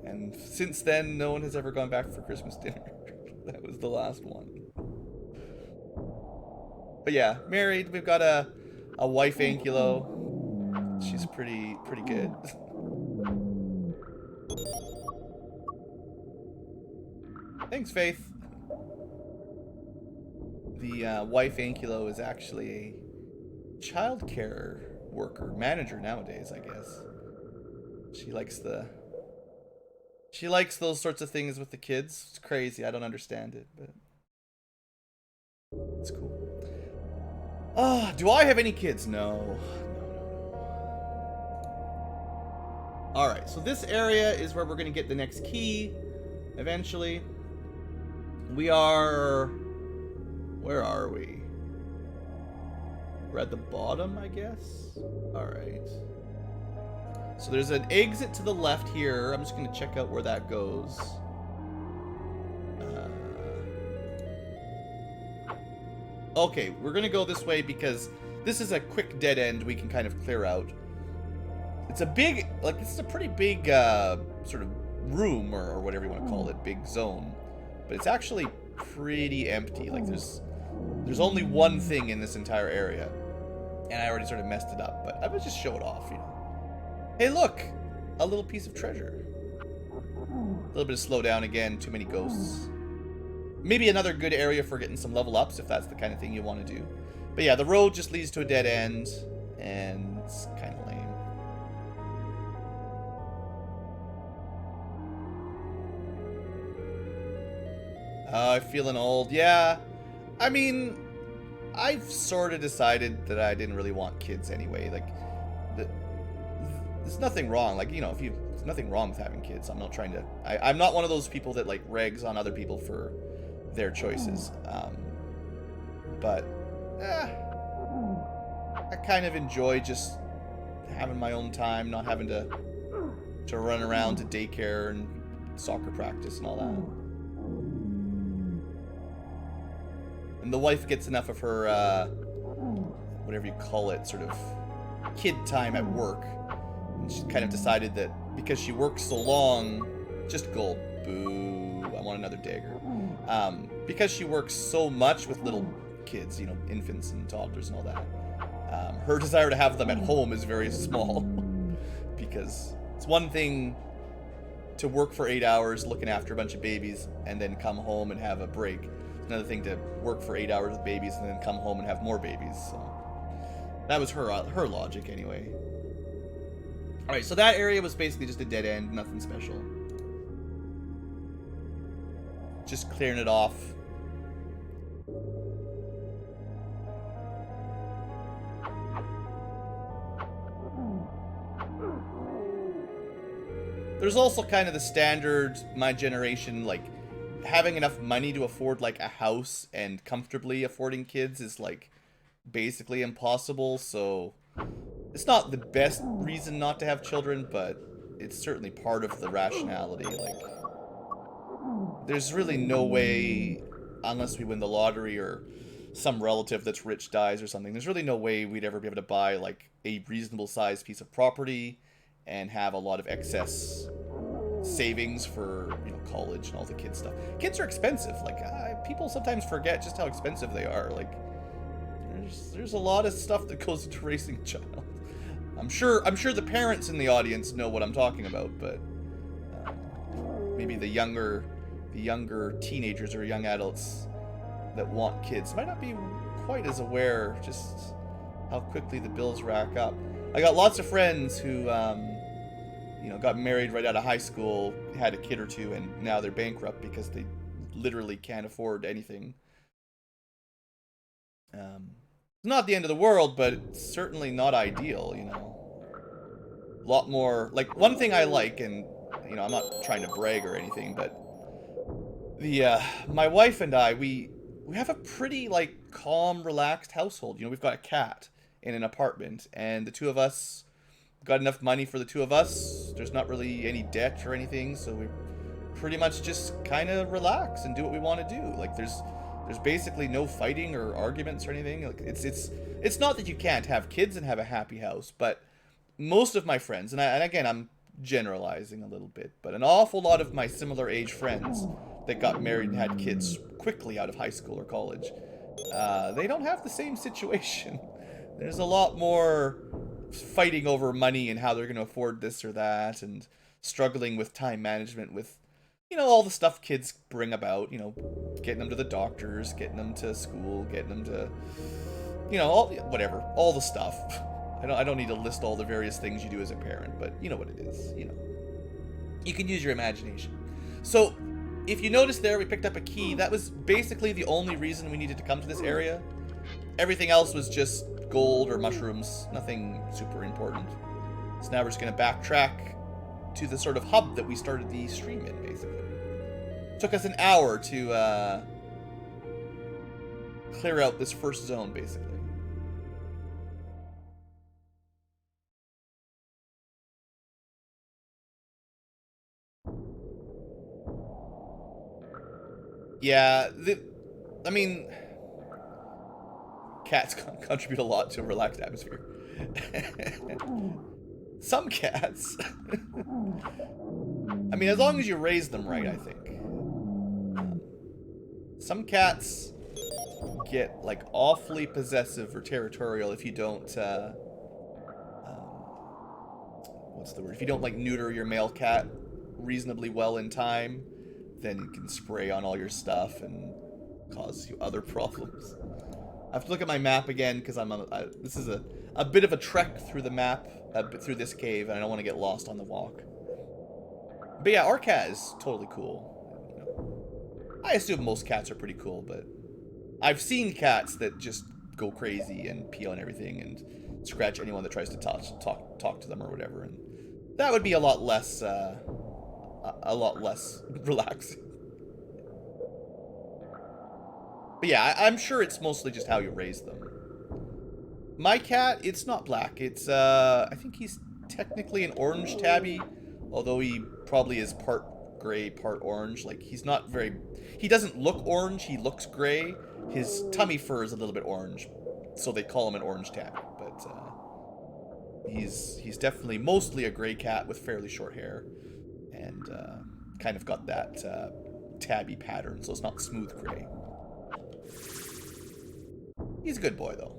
And since then, no one has ever gone back for Christmas dinner. That was the last one. But yeah, married. We've got a wife ankylo. She's pretty good. Thanks, Faith. The wife ankylo is actually a childcare manager nowadays, I guess. She likes those sorts of things with the kids. It's crazy. I don't understand it, but it's cool. Do I have any kids? No. Alright, so this area is where we're going to get the next key, eventually. We are... Where are we? We're at the bottom, I guess? Alright. So there's an exit to the left here. I'm just going to check out where that goes. Okay, we're going to go this way because this is a quick dead end we can kind of clear out. It's a big, like, this is a pretty big sort of room or whatever you want to call it, big zone. But it's actually pretty empty. Like, there's only one thing in this entire area. And I already sort of messed it up, but I would just show it off, you know. Hey, look! A little piece of treasure. A little bit of slowdown again, too many ghosts. Maybe another good area for getting some level ups if that's the kind of thing you want to do. But yeah, the road just leads to a dead end. and it's kind of lame. Feeling old. Yeah. I mean, I've sort of decided that I didn't really want kids anyway. Like, there's nothing wrong. Like, you know, there's nothing wrong with having kids. I'm not trying to... I'm not one of those people that, like, rags on other people for their choices. But, I kind of enjoy just having my own time, not having to run around to daycare and soccer practice and all that. And the wife gets enough of her, whatever you call it, sort of kid time at work. And she kind of decided that because she works so long, just gold. Boo, I want another dagger. Because she works so much with little kids, you know, infants and toddlers and all that, her desire to have them at home is very small. Because it's one thing to work for 8 hours looking after a bunch of babies and then come home and have a break. It's another thing to work for 8 hours with babies and then come home and have more babies. So that was her logic anyway. Alright, so that area was basically just a dead end, nothing special. Just clearing it off. There's also kind of the standard, my generation, like, having enough money to afford, like, a house and comfortably affording kids is, like, basically impossible, so it's not the best reason not to have children, but it's certainly part of the rationality. Like, there's really no way, unless we win the lottery or some relative that's rich dies or something, there's really no way we'd ever be able to buy, like, a reasonable sized piece of property and have a lot of excess savings for, you know, college and all the kids stuff. Kids are expensive. Like, people sometimes forget just how expensive they are. Like, there's a lot of stuff that goes into raising a child. I'm sure the parents in the audience know what I'm talking about, but maybe the younger teenagers or young adults that want kids might not be quite as aware just how quickly the bills rack up. I got lots of friends who you know, got married right out of high school, had a kid or two, and now they're bankrupt because they literally can't afford anything. Not the end of the world, but it's certainly not ideal, you know. A lot more, like, one thing I like, and, you know, I'm not trying to brag or anything, but my wife and I, we have a pretty, like, calm, relaxed household. You know, we've got a cat in an apartment, and the two of us got enough money for the two of us. There's not really any debt or anything, so we pretty much just kind of relax and do what we want to do. Like, there's basically no fighting or arguments or anything. Like, it's not that you can't have kids and have a happy house, but most of my friends, and again, I'm generalizing a little bit, but an awful lot of my similar age friends that got married and had kids quickly out of high school or college, they don't have the same situation. There's a lot more fighting over money and how they're going to afford this or that, and struggling with time management with, you know, all the stuff kids bring about, you know, getting them to the doctors, getting them to school, getting them to, you know, all the stuff. I don't need to list all the various things you do as a parent, but you know what it is, you know. You can use your imagination. So, if you notice there, we picked up a key. That was basically the only reason we needed to come to this area. Everything else was just gold or mushrooms, nothing super important. So now we're just going to backtrack to the sort of hub that we started the stream in, basically. Took us an hour to clear out this first zone, basically. Yeah, I mean, cats contribute a lot to a relaxed atmosphere. Some cats. I mean, as long as you raise them right, I think. Some cats get, like, awfully possessive or territorial if you don't, what's the word? If you don't, like, neuter your male cat reasonably well in time, then it can spray on all your stuff and cause you other problems. I have to look at my map again because this is a bit of a trek through the map, through this cave, and I don't want to get lost on the walk. But yeah, our cat is totally cool. You know, I assume most cats are pretty cool, but I've seen cats that just go crazy and pee on everything and scratch anyone that tries to talk to them or whatever, and that would be a lot less relaxing. But yeah, I'm sure it's mostly just how you raise them. My cat, it's not black. It's I think he's technically an orange tabby, although he probably is part gray, part orange. Like, he doesn't look orange, he looks gray. His tummy fur is a little bit orange, so they call him an orange tabby. But he's definitely mostly a gray cat with fairly short hair, and kind of got that tabby pattern, so it's not smooth gray. He's a good boy, though.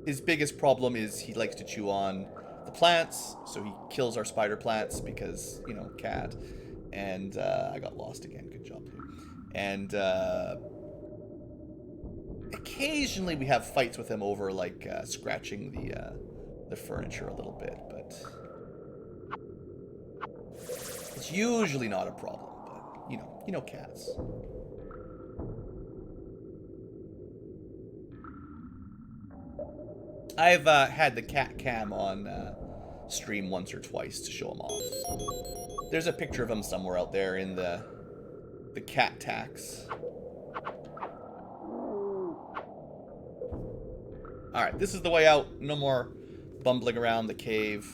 His biggest problem is he likes to chew on the plants, so he kills our spider plants because, you know, cat. And I got lost again. Good job, dude. And occasionally we have fights with him over, like, scratching the furniture a little bit, but it's usually not a problem. But you know cats. I've had the cat cam on stream once or twice to show him off. So there's a picture of him somewhere out there in the cat tax. Alright, this is the way out. No more bumbling around the cave.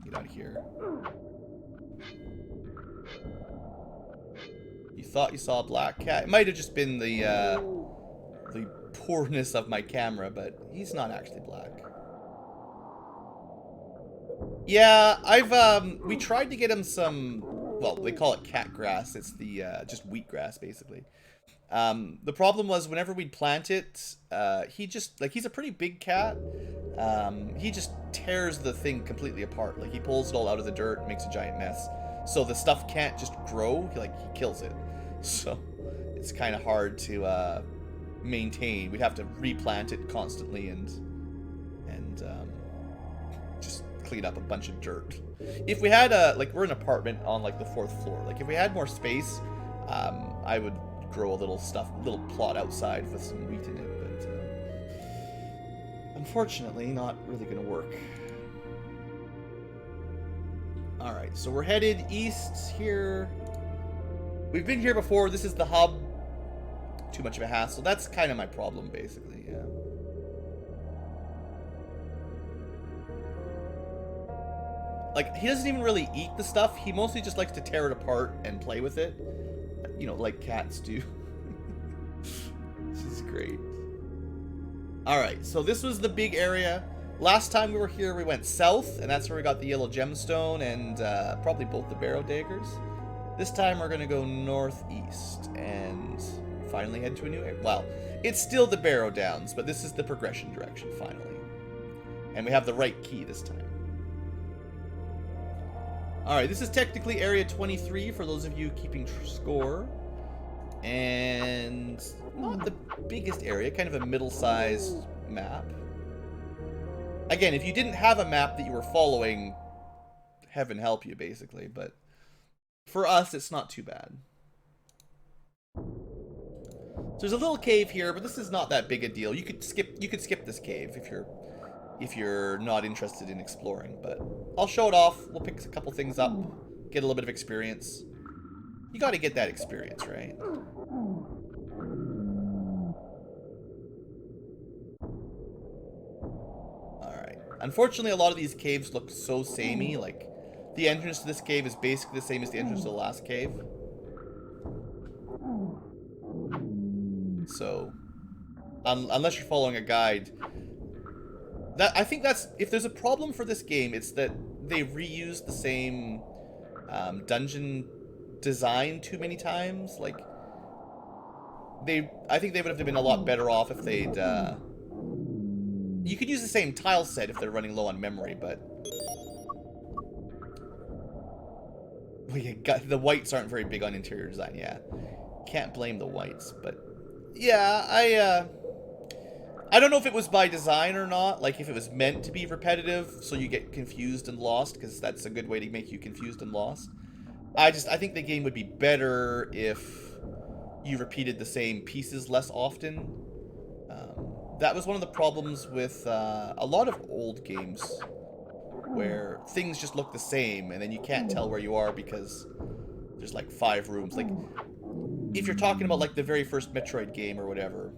Get out of here. You thought you saw a black cat? It might have just been the poorness of my camera, but he's not actually black. Yeah, we tried to get him some, well, they call it cat grass. It's the, just wheatgrass, basically. The problem was whenever we'd plant it, he just, like, he's a pretty big cat. He just tears the thing completely apart. Like, he pulls it all out of the dirt, makes a giant mess. So the stuff can't just grow, he kills it. So it's kind of hard to, maintain. We'd have to replant it constantly and just clean up a bunch of dirt. If we had like, we're an apartment on, like, the 4th floor. Like, if we had more space, I would grow a little plot outside with some wheat in it, but unfortunately not really gonna work. Alright, so we're headed east here. We've been here before. This is the hub. Too much of a hassle. That's kind of my problem, basically, yeah. Like, he doesn't even really eat the stuff. He mostly just likes to tear it apart and play with it. You know, like cats do. This is great. Alright, so this was the big area. Last time we were here, we went south, and that's where we got the yellow gemstone and probably both the barrow daggers. This time we're going to go northeast and finally head to a new area. Well, it's still the Barrow-downs, but this is the progression direction, finally. And we have the right key this time. Alright, this is technically Area 23 for those of you keeping score. And not the biggest area, kind of a middle-sized map. Again, if you didn't have a map that you were following, heaven help you, basically, but for us, it's not too bad. So there's a little cave here, but this is not that big a deal. You could skip this cave if you're not interested in exploring, but I'll show it off. We'll pick a couple things up, get a little bit of experience. You got to get that experience, right? Alright. Unfortunately, a lot of these caves look so samey. Like, the entrance to this cave is basically the same as the entrance to the last cave. So, unless you're following a guide, I think that's, if there's a problem for this game, it's that they reused the same dungeon design too many times. Like, I think they would have been a lot better off if they'd, you could use the same tile set if they're running low on memory, but well, the whites aren't very big on interior design, yeah. Can't blame the whites, but yeah, I don't know if it was by design or not, like if it was meant to be repetitive so you get confused and lost, because that's a good way to make you confused and lost. I think the game would be better if you repeated the same pieces less often. That was one of the problems with a lot of old games, where things just look the same and then you can't tell where you are because there's like 5 rooms. Like, if you're talking about like the very first Metroid game or whatever,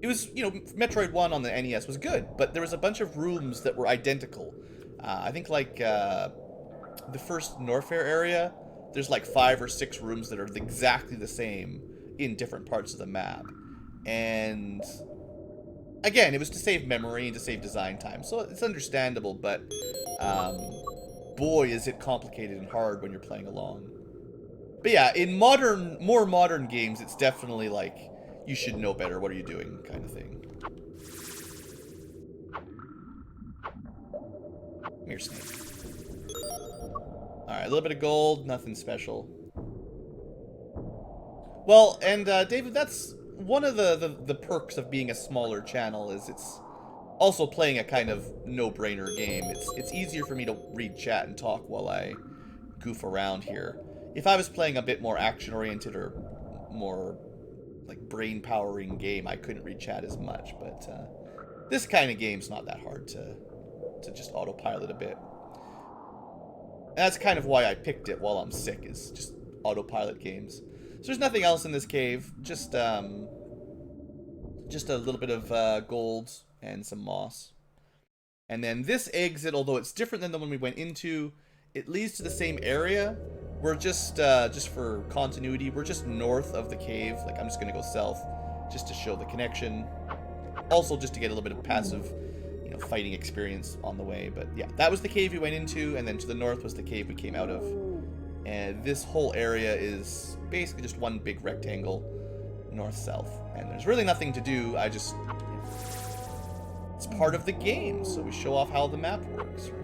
it was, you know, Metroid 1 on the NES was good, but there was a bunch of rooms that were identical. I think like the first Norfair area, there's like 5 or 6 rooms that are exactly the same in different parts of the map. And again, it was to save memory and to save design time, so it's understandable, but boy, is it complicated and hard when you're playing along. But yeah, in more modern games, it's definitely like, you should know better, what are you doing, kind of thing. Come here, Snake. Alright, a little bit of gold, nothing special. Well, and David, that's one of the perks of being a smaller channel, is it's also playing a kind of no-brainer game. It's easier for me to read chat and talk while I goof around here. If I was playing a bit more action-oriented or more like brain-powering game, I couldn't read chat as much, but this kind of game's not that hard to just autopilot a bit. And that's kind of why I picked it while I'm sick, is just autopilot games. So there's nothing else in this cave, just a little bit of gold and some moss. And then this exit, although it's different than the one we went into, it leads to the same area. We're just for continuity, we're just north of the cave. Like, I'm just gonna go south just to show the connection. Also, just to get a little bit of passive, you know, fighting experience on the way. But yeah, that was the cave we went into, and then to the north was the cave we came out of. And this whole area is basically just one big rectangle, north-south. And there's really nothing to do. I just, you know, it's part of the game, so we show off how the map works, right?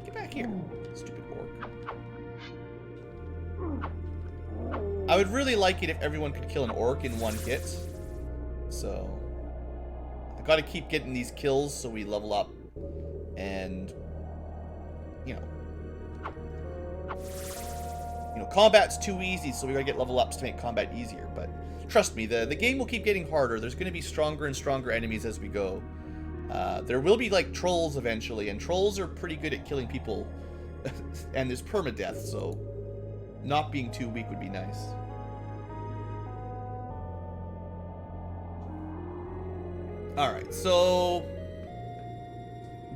Get back here, stupid orc. I would really like it if everyone could kill an orc in one hit. So I gotta keep getting these kills so we level up. And, you know, combat's too easy, so we gotta get level ups to make combat easier. But trust me, the game will keep getting harder. There's gonna be stronger and stronger enemies as we go. There will be like trolls eventually, and trolls are pretty good at killing people. And there's permadeath, so not being too weak would be nice. Alright, so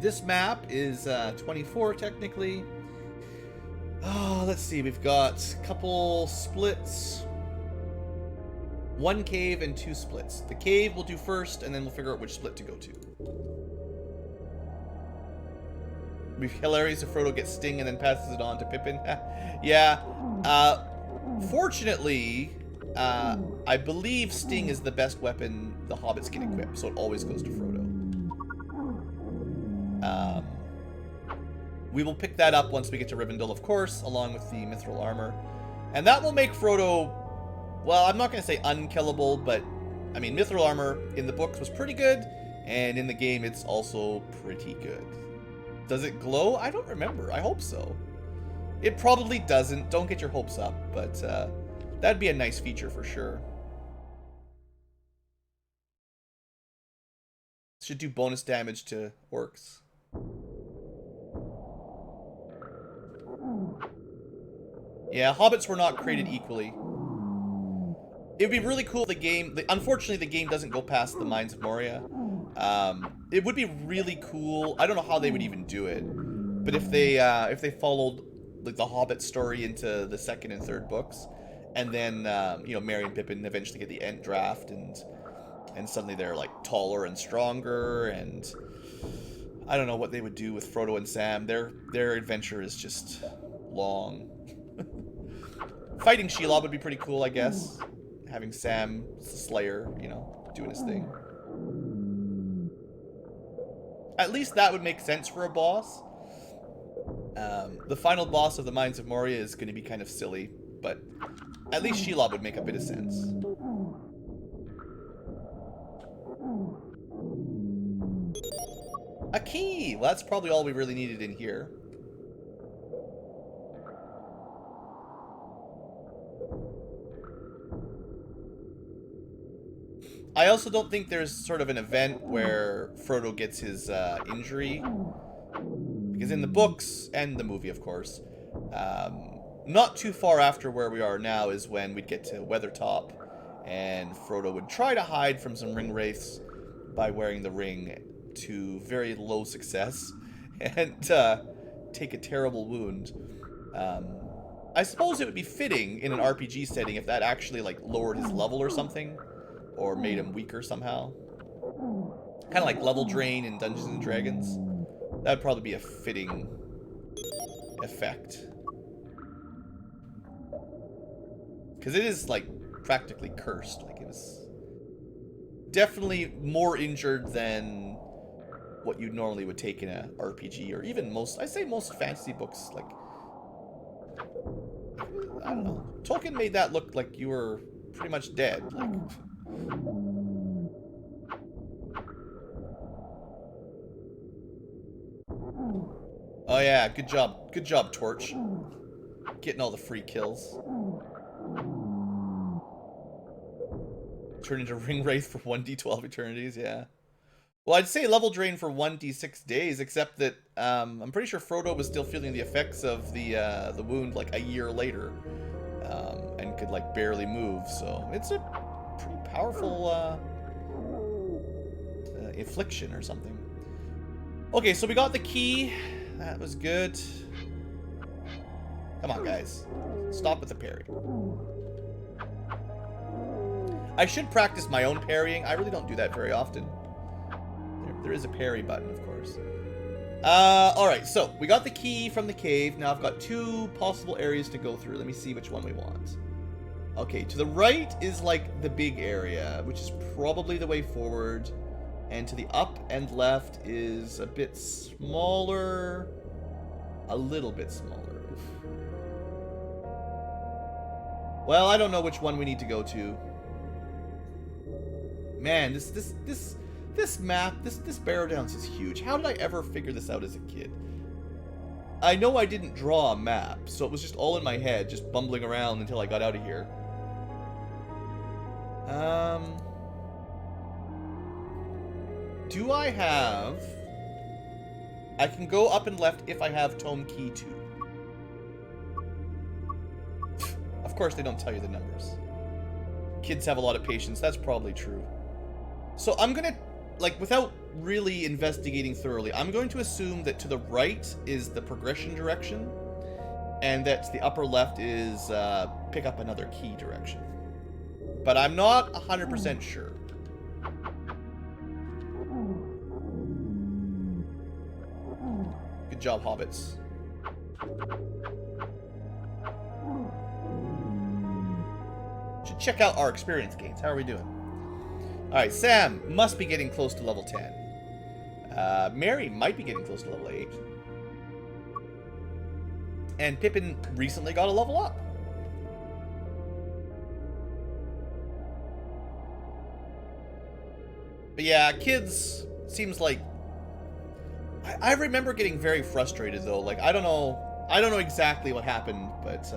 this map is 24 technically. Oh, let's see, we've got a couple splits. 1 cave and 2 splits. The cave we'll do first, and then we'll figure out which split to go to. It'd be hilarious if Frodo gets Sting and then passes it on to Pippin. Yeah. Fortunately, I believe Sting is the best weapon the hobbits can equip, so it always goes to Frodo. We will pick that up once we get to Rivendell, of course, along with the mithril armor. And that will make Frodo, well, I'm not going to say unkillable, but, I mean, mithril armor in the books was pretty good, and in the game it's also pretty good. Does it glow? I don't remember. I hope so. It probably doesn't. Don't get your hopes up, but that'd be a nice feature for sure. Should do bonus damage to orcs. Yeah, hobbits were not created equally. It would be really cool if the game... Unfortunately, the game doesn't go past the Mines of Moria. It would be really cool. I don't know how they would even do it, but if they followed like the Hobbit story into the 2nd and 3rd books, and then you know, Merry and Pippin eventually get the Ent draft, and suddenly they're like taller and stronger, and I don't know what they would do with Frodo and Sam. Their adventure is just long. Fighting Shelob would be pretty cool, I guess. Having Sam Slayer, you know, doing his thing. At least that would make sense for a boss. The final boss of the Mines of Moria is going to be kind of silly, but At least Shelob would make a bit of sense. A key! Well, that's probably all we really needed in here. I also don't think there's sort of an event where Frodo gets his injury. Because in the books, and the movie, of course, not too far after where we are now is when we'd get to Weathertop, and Frodo would try to hide from some ring wraiths by wearing the ring to very low success, and take a terrible wound. I suppose it would be fitting in an RPG setting if that actually like lowered his level or something, or made him weaker somehow. Kind of like level drain in Dungeons and Dragons. That'd probably be a fitting effect. Because it is, like, practically cursed. Like, it was definitely more injured than what you normally would take in a RPG, or even most, I say most fantasy books, like, I don't know. Tolkien made that look like you were pretty much dead. Like, oh yeah, good job, Torch. Getting all the free kills. Turn into Ring Wraith for 1d12 eternities, yeah. Well, I'd say level drain for 1d6 days, except that I'm pretty sure Frodo was still feeling the effects of the wound like a year later, and could like barely move. So it's a pretty powerful affliction or something. Okay, so we got the key. That was good. Come on, guys. Stop with the parry. I should practice my own parrying. I really don't do that very often. There is a parry button, of course. Alright, so we got the key from the cave. Now I've got 2 possible areas to go through. Let me see which one we want. Okay, to the right is like the big area, which is probably the way forward. And to the up and left is a bit smaller. A little bit smaller. Well, I don't know which one we need to go to. Man, this map, this Barrow-downs is huge. How did I ever figure this out as a kid? I know I didn't draw a map, so it was just all in my head, just bumbling around until I got out of here. Do I have... I can go up and left if I have Tome Key 2. Of course, they don't tell you the numbers. Kids have a lot of patience. That's probably true. So I'm going to, like, without really investigating thoroughly, I'm going to assume that to the right is the progression direction, and that to the upper left is pick up another key direction. But I'm not 100% sure. Good job, hobbits. Should check out our experience gains. How are we doing? Alright, Sam must be getting close to level 10. Mary might be getting close to level 8. And Pippin recently got a level up. But yeah, kids seems like... I remember getting very frustrated though. Like, I don't know exactly what happened, but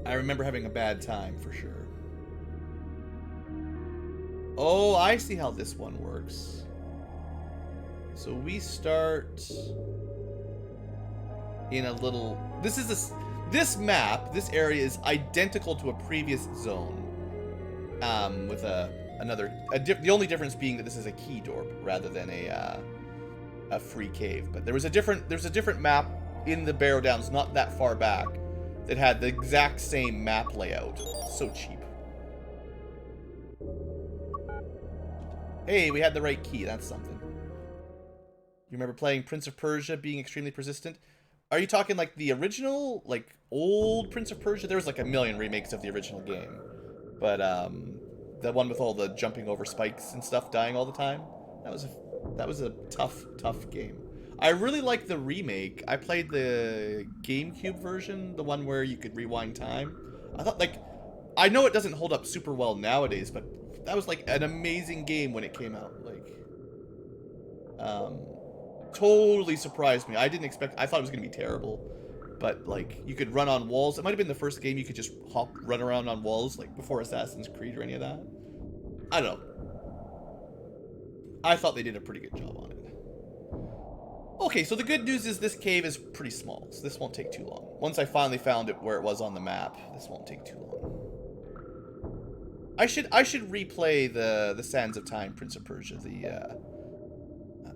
I remember having a bad time for sure. Oh, I see how this one works. So we start in a little... This map, this area is identical to a previous zone. With the only difference being that this is a key door rather than a free cave. But there's a different map in the Barrow-downs not that far back that had the exact same map layout. So cheap. Hey, we had the right key. That's something. You remember playing Prince of Persia being extremely persistent? Are you talking like the original, like old Prince of Persia? There was like a million remakes of the original game. But the one with all the jumping over spikes and stuff, dying all the time. That was a tough game. I really like the remake. I played the GameCube version, the one where you could rewind time. I thought, like, I know it doesn't hold up super well nowadays, but that was like an amazing game when it came out. Like, totally surprised me. I didn't expect. I thought it was gonna be terrible, but like you could run on walls. It might have been the first game you could just run around on walls, like before Assassin's Creed or any of that. I don't know. I thought they did a pretty good job on it. Okay, so the good news is this cave is pretty small, so this won't take too long. Once I finally found it where it was on the map, this won't take too long. I should replay the Sands of Time, Prince of Persia.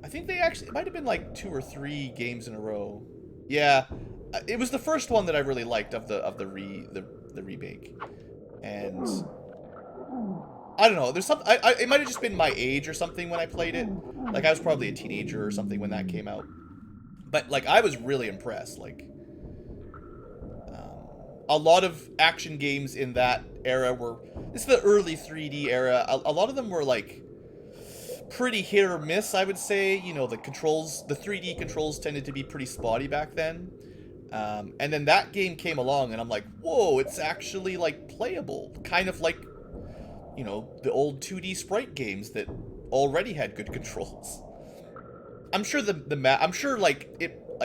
I think they actually, it might have been like 2 or 3 games in a row. Yeah, it was the first one that I really liked of the remake, and I don't know. There's some. It might have just been my age or something when I played it. Like I was probably a teenager or something when that came out. But like I was really impressed. Like a lot of action games in that era were. This is the early 3D era. A lot of them were like pretty hit or miss. I would say. You know, the controls, the 3D controls tended to be pretty spotty back then. And then that game came along, and I'm like, whoa! It's actually like playable, kind of like, you know, the old 2D sprite games that already had good controls. I'm sure I'm sure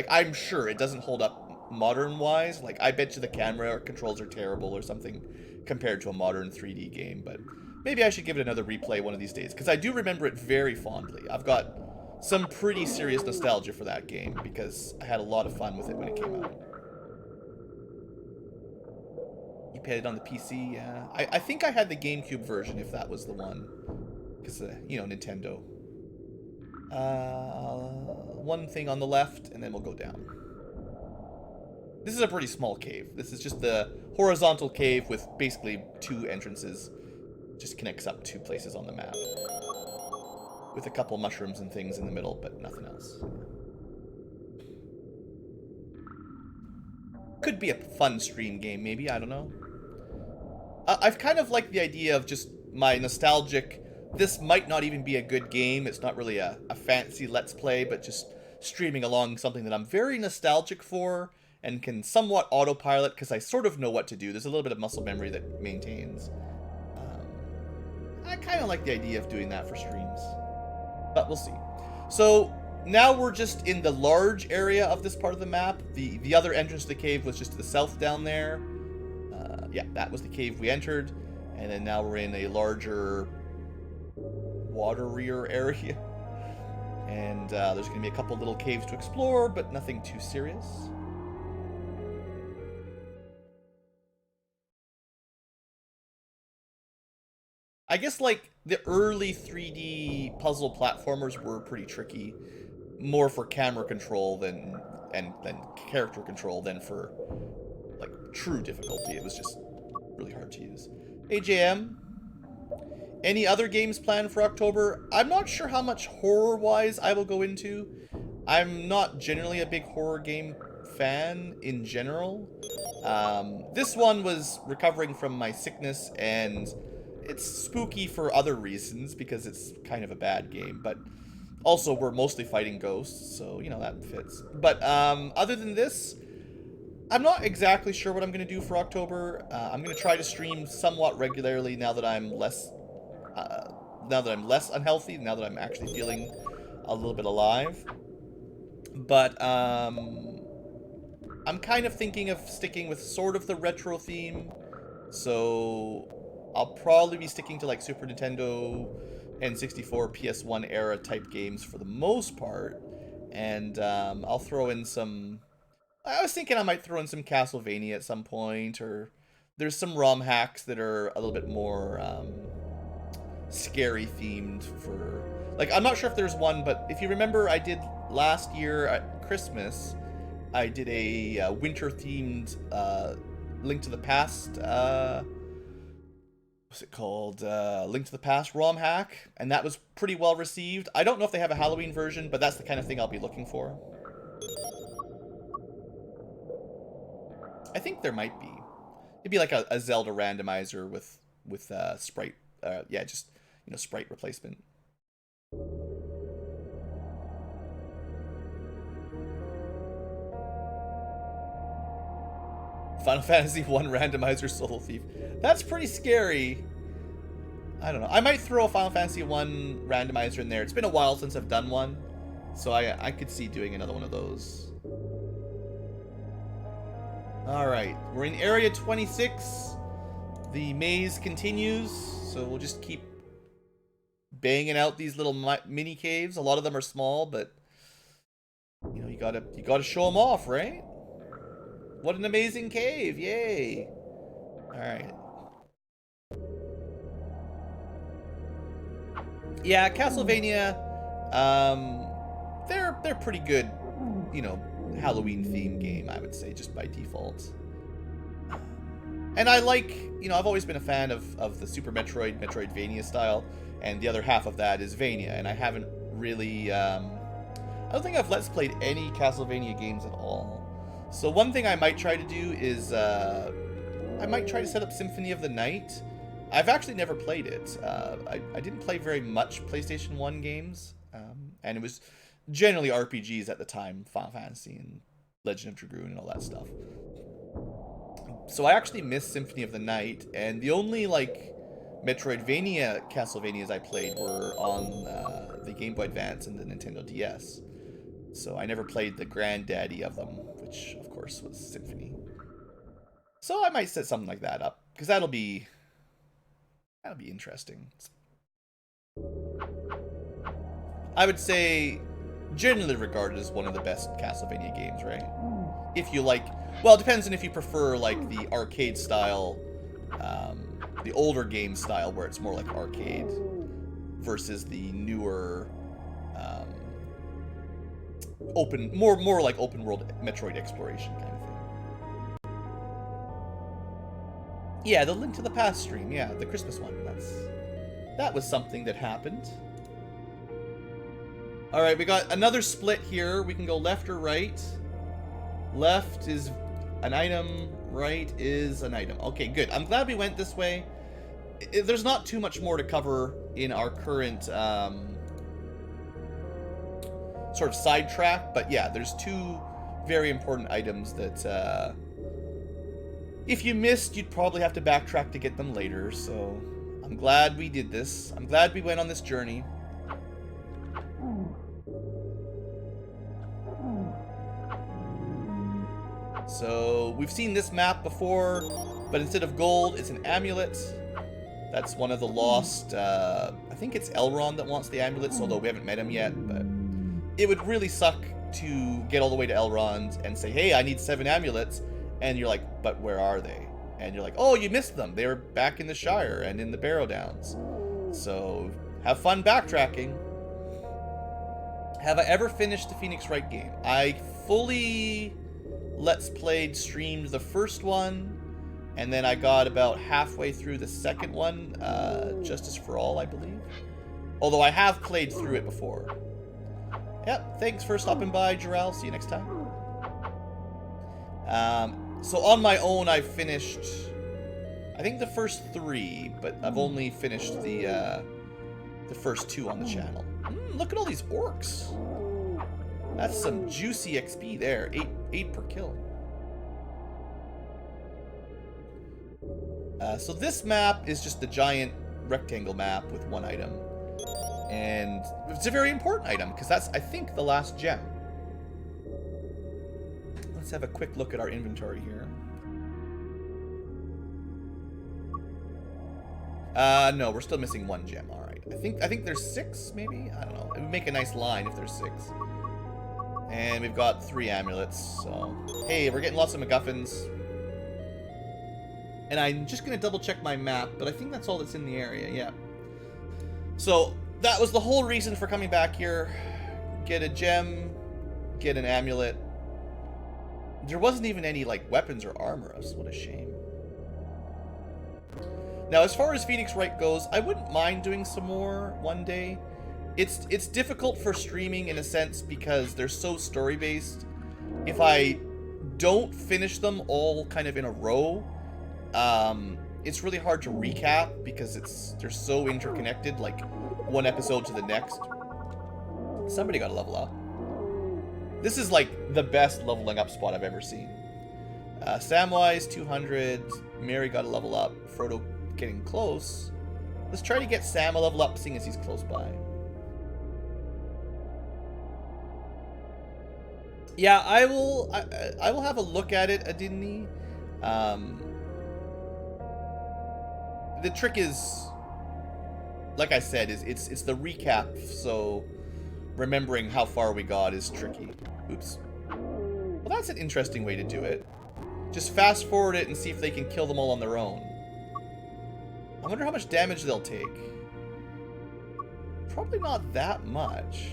I'm sure it doesn't hold up modern wise. Like I bet you the camera controls are terrible or something compared to a modern 3D game, but maybe I should give it another replay one of these days because I do remember it very fondly. I've got some pretty serious nostalgia for that game because I had a lot of fun with it when it came out. You played it on the PC, yeah. I think I had the GameCube version if that was the one. Because, you know, Nintendo. One thing on the left, and then we'll go down. This is a pretty small cave. This is just the horizontal cave with basically 2 entrances. Just connects up 2 places on the map. With a couple mushrooms and things in the middle, but nothing else. Could be a fun stream game, maybe, I don't know. I've kind of liked the idea of just my nostalgic, this might not even be a good game, it's not really a fancy let's play, but just streaming along something that I'm very nostalgic for and can somewhat autopilot because I sort of know what to do. There's a little bit of muscle memory that maintains. I kind of like the idea of doing that for streams, but we'll see. So now we're just in the large area of this part of the map. The other entrance to the cave was just to the south down there. Yeah, that was the cave we entered, and then now we're in a larger waterier area, and there's going to be a couple little caves to explore, but nothing too serious. I guess like the early 3D puzzle platformers were pretty tricky, more for camera control than character control than for like true difficulty. It was just really hard to use. AJM, any other games planned for October? I'm not sure how much horror-wise I will go into. I'm not generally a big horror game fan in general. This one was recovering from my sickness, and it's spooky for other reasons because it's kind of a bad game, but also we're mostly fighting ghosts, so, you know, that fits. But other than this, I'm not exactly sure what I'm going to do for October. I'm going to try to stream somewhat regularly now that I'm less unhealthy, now that I'm actually feeling a little bit alive. But I'm kind of thinking of sticking with sort of the retro theme. So I'll probably be sticking to like Super Nintendo, N64, PS1 era type games for the most part. And I'll throw in some... I was thinking I might throw in some Castlevania at some point, or there's some ROM hacks that are a little bit more scary themed for... Like, I'm not sure if there's one, but if you remember, I did last year at Christmas, I did a winter-themed Link to the Past, what's it called? Link to the Past ROM hack, and that was pretty well received. I don't know if they have a Halloween version, but that's the kind of thing I'll be looking for. I think there might be. It'd be like a Zelda randomizer with sprite. Yeah, just, you know, sprite replacement. Final Fantasy 1 randomizer Soul Thief. That's pretty scary. I don't know. I might throw a Final Fantasy 1 randomizer in there. It's been a while since I've done one, so I could see doing another one of those. Alright, we're in Area 26. The maze continues, so we'll just keep banging out these little mini caves. A lot of them are small, but you know, you gotta show them off, right? What an amazing cave! Yay! All right. Yeah, Castlevania. They're pretty good. You know, Halloween themed game, I would say, just by default. And I like, you know, I've always been a fan of the Super Metroid, Metroidvania style, and the other half of that is Vania, and I haven't really, I don't think I've Let's Played any Castlevania games at all. So one thing I might try to do is, I might try to set up Symphony of the Night. I've actually never played it. I didn't play very much PlayStation 1 games, and it was generally RPGs at the time, Final Fantasy and Legend of Dragoon and all that stuff. So I actually missed Symphony of the Night, and the only, like, Metroidvania Castlevanias I played were on the Game Boy Advance and the Nintendo DS. So I never played the granddaddy of them, which, of course, was Symphony. So I might set something like that up, because that'll be interesting. I would say, generally regarded as one of the best Castlevania games, right? If you like, well, it depends on if you prefer, like, the arcade style, the older game style, where it's more like arcade, versus the newer, more like open world Metroid exploration kind of thing. Yeah, the Link to the Past stream, yeah, the Christmas one, that was something that happened. Alright, we got another split here. We can go left or right. Left is an item, right is an item. Okay, good. I'm glad we went this way. There's not too much more to cover in our current sort of sidetrack, but yeah, there's two very important items that if you missed, you'd probably have to backtrack to get them later, so I'm glad we did this. I'm glad we went on this journey. So, we've seen this map before, but instead of gold, it's an amulet. That's one of the lost, I think it's Elrond that wants the amulets, although we haven't met him yet, but it would really suck to get all the way to Elrond and say, hey, I need 7 amulets, and you're like, but where are they? And you're like, oh, you missed them. They were back in the Shire and in the Barrow-downs. So, have fun backtracking. Have I ever finished the Phoenix Wright game? I fully Let's Played, streamed the first one, and then I got about halfway through the second one, Justice for All, I believe. Although I have played through it before. Yep, thanks for stopping by, Jarrell. See you next time. So on my own, I've finished, I think, the first 3, but I've only finished the first 2 on the channel. Look at all these orcs. That's some juicy XP there. 8 per kill. So this map is just the giant rectangle map with 1 item. And it's a very important item, because that's, I think, the last gem. Let's have a quick look at our inventory here. No, we're still missing 1 gem. Alright. I think there's 6, maybe? I don't know. It would make a nice line if there's 6. And we've got 3 amulets, so... Hey, we're getting lots of MacGuffins. And I'm just gonna double check my map, but I think that's all that's in the area, yeah. So, that was the whole reason for coming back here. Get a gem, get an amulet. There wasn't even any, like, weapons or armor. What a shame. Now, as far as Phoenix Wright goes, I wouldn't mind doing some more one day. It's difficult for streaming in a sense because they're so story-based. If I don't finish them all kind of in a row, it's really hard to recap because they're so interconnected, like one episode to the next. Somebody gotta level up. This is like the best leveling up spot I've ever seen. Samwise 200. Mary got a level up. Frodo getting close. Let's try to get Sam a level up, seeing as he's close by. Yeah, I will have a look at it, Adini. The trick is, like I said, it's the recap, so remembering how far we got is tricky. Oops. Well, that's an interesting way to do it. Just fast forward it and see if they can kill them all on their own. I wonder how much damage they'll take. Probably not that much.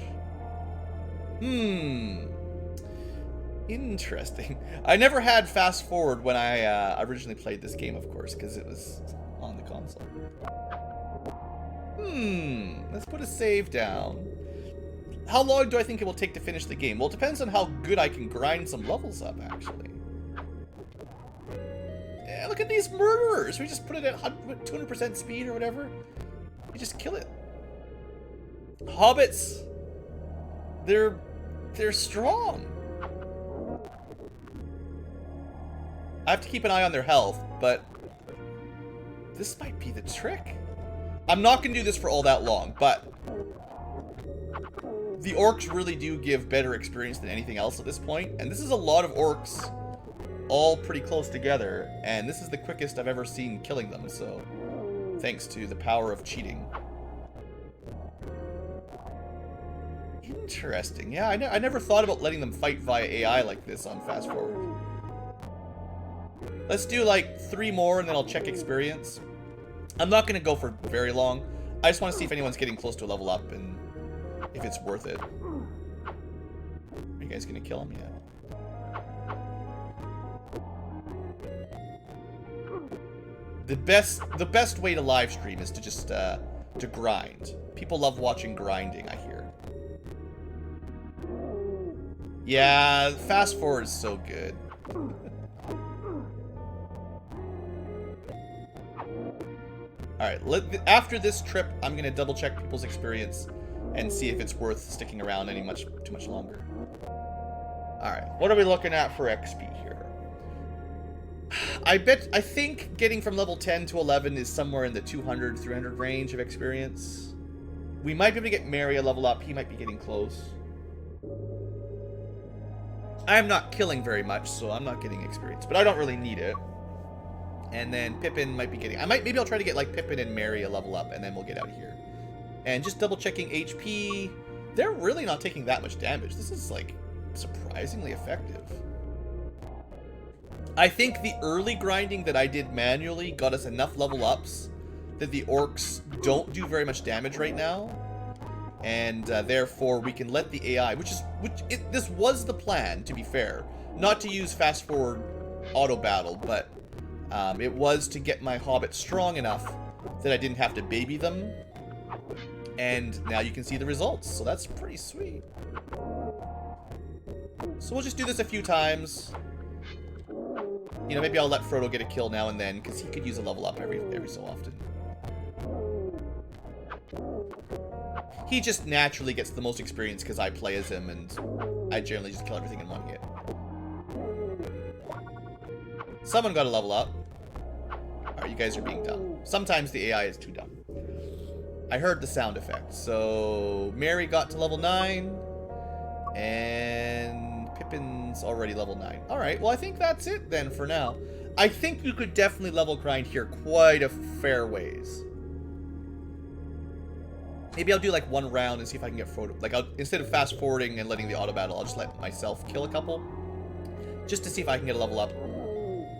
Interesting. I never had fast forward when I originally played this game, of course, because it was on the console. Let's put a save down. How long do I think it will take to finish the game? Well, it depends on how good I can grind some levels up, actually. Yeah, look at these murderers. We just put it at 200% speed or whatever. We just kill it. Hobbits. They're strong. I have to keep an eye on their health, but this might be the trick. I'm not going to do this for all that long, but the orcs really do give better experience than anything else at this point, and this is a lot of orcs all pretty close together, and this is the quickest I've ever seen killing them, so thanks to the power of cheating. Interesting. Yeah, I never thought about letting them fight via AI like this on fast forward. Let's do like 3 more and then I'll check experience. I'm not going to go for very long. I just want to see if anyone's getting close to a level up and if it's worth it. Are you guys going to kill him yet? The best way to live stream is to just to grind. People love watching grinding, I hear. Yeah, fast forward is so good. Alright, after this trip, I'm going to double check people's experience and see if it's worth sticking around too much longer. Alright, what are we looking at for XP here? I think getting from level 10 to 11 is somewhere in the 200, 300 range of experience. We might be able to get Mary a level up. He might be getting close. I'm not killing very much, so I'm not getting experience, but I don't really need it. And then Pippin might be getting... maybe I'll try to get like Pippin and Mary a level up, and then we'll get out of here. And just double checking HP. They're really not taking that much damage. This is like surprisingly effective. I think the early grinding that I did manually got us enough level ups that the orcs don't do very much damage right now. And therefore we can let the AI, this was the plan, to be fair, not to use fast forward auto battle, but it was to get my hobbits strong enough that I didn't have to baby them. And now you can see the results, so that's pretty sweet. So we'll just do this a few times. You know, maybe I'll let Frodo get a kill now and then, because he could use a level up every so often. He just naturally gets the most experience because I play as him, and I generally just kill everything in one hit. Someone got a level up. Alright, you guys are being dumb. Sometimes the AI is too dumb. I heard the sound effect. So, Mary got to level 9. And Pippin's already level 9. Alright, well I think that's it then for now. I think you could definitely level grind here quite a fair ways. Maybe I'll do like 1 round and see if I can get Frodo. Like, instead of fast forwarding and letting the auto battle, I'll just let myself kill a couple. Just to see if I can get a level up.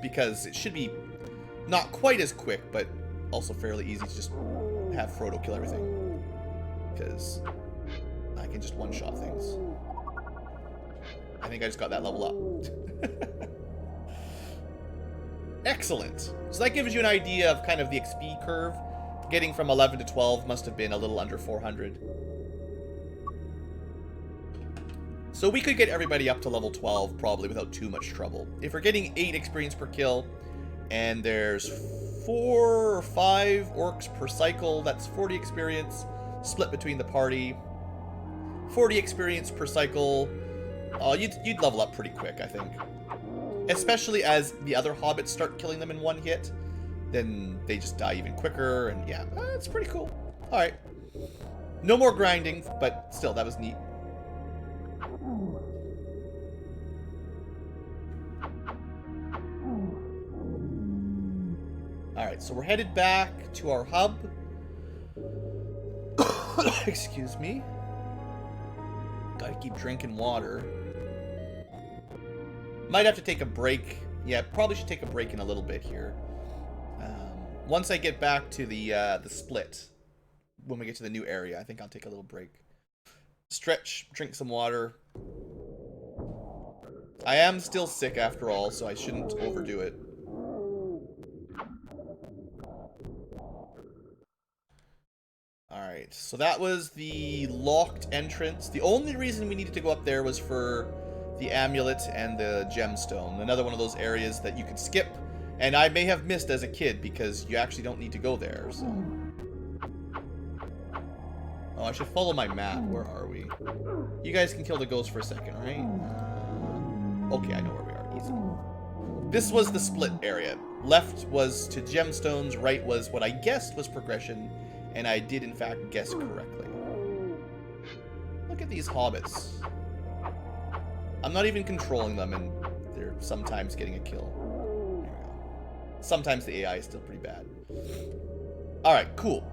Because it should be not quite as quick, but also fairly easy to just have Frodo kill everything. Because I can just one-shot things. I think I just got that level up. Excellent. So that gives you an idea of kind of the XP curve. Getting from 11 to 12 must have been a little under 400. So we could get everybody up to level 12 probably without too much trouble. If we're getting 8 experience per kill, and there's 4 or 5 orcs per cycle, that's 40 experience split between the party. 40 experience per cycle. You'd level up pretty quick, I think. Especially as the other hobbits start killing them in one hit, then they just die even quicker, and yeah, it's pretty cool. Alright. No more grinding, but still, that was neat. Alright, so we're headed back to our hub. Excuse me. Gotta keep drinking water. Might have to take a break. Yeah, probably should take a break in a little bit here. Once I get back to the split, when we get to the new area, I think I'll take a little break. Stretch, drink some water. I am still sick after all, so I shouldn't overdo it. Alright, so that was the locked entrance. The only reason we needed to go up there was for the amulet and the gemstone. Another one of those areas that you could skip, and I may have missed as a kid because you actually don't need to go there, so... Oh, I should follow my map. Where are we? You guys can kill the ghost for a second, right? Okay, I know where we are. Easy. This was the split area. Left was to gemstones, right was what I guessed was progression, and I did in fact guess correctly. Look at these hobbits. I'm not even controlling them, and they're sometimes getting a kill. There we go. Sometimes the AI is still pretty bad. Alright, cool.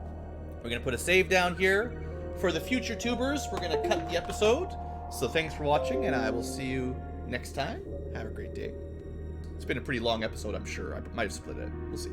We're going to put a save down here. For the future tubers, we're going to cut the episode. So thanks for watching, and I will see you next time. Have a great day. It's been a pretty long episode, I'm sure. I might have split it. We'll see.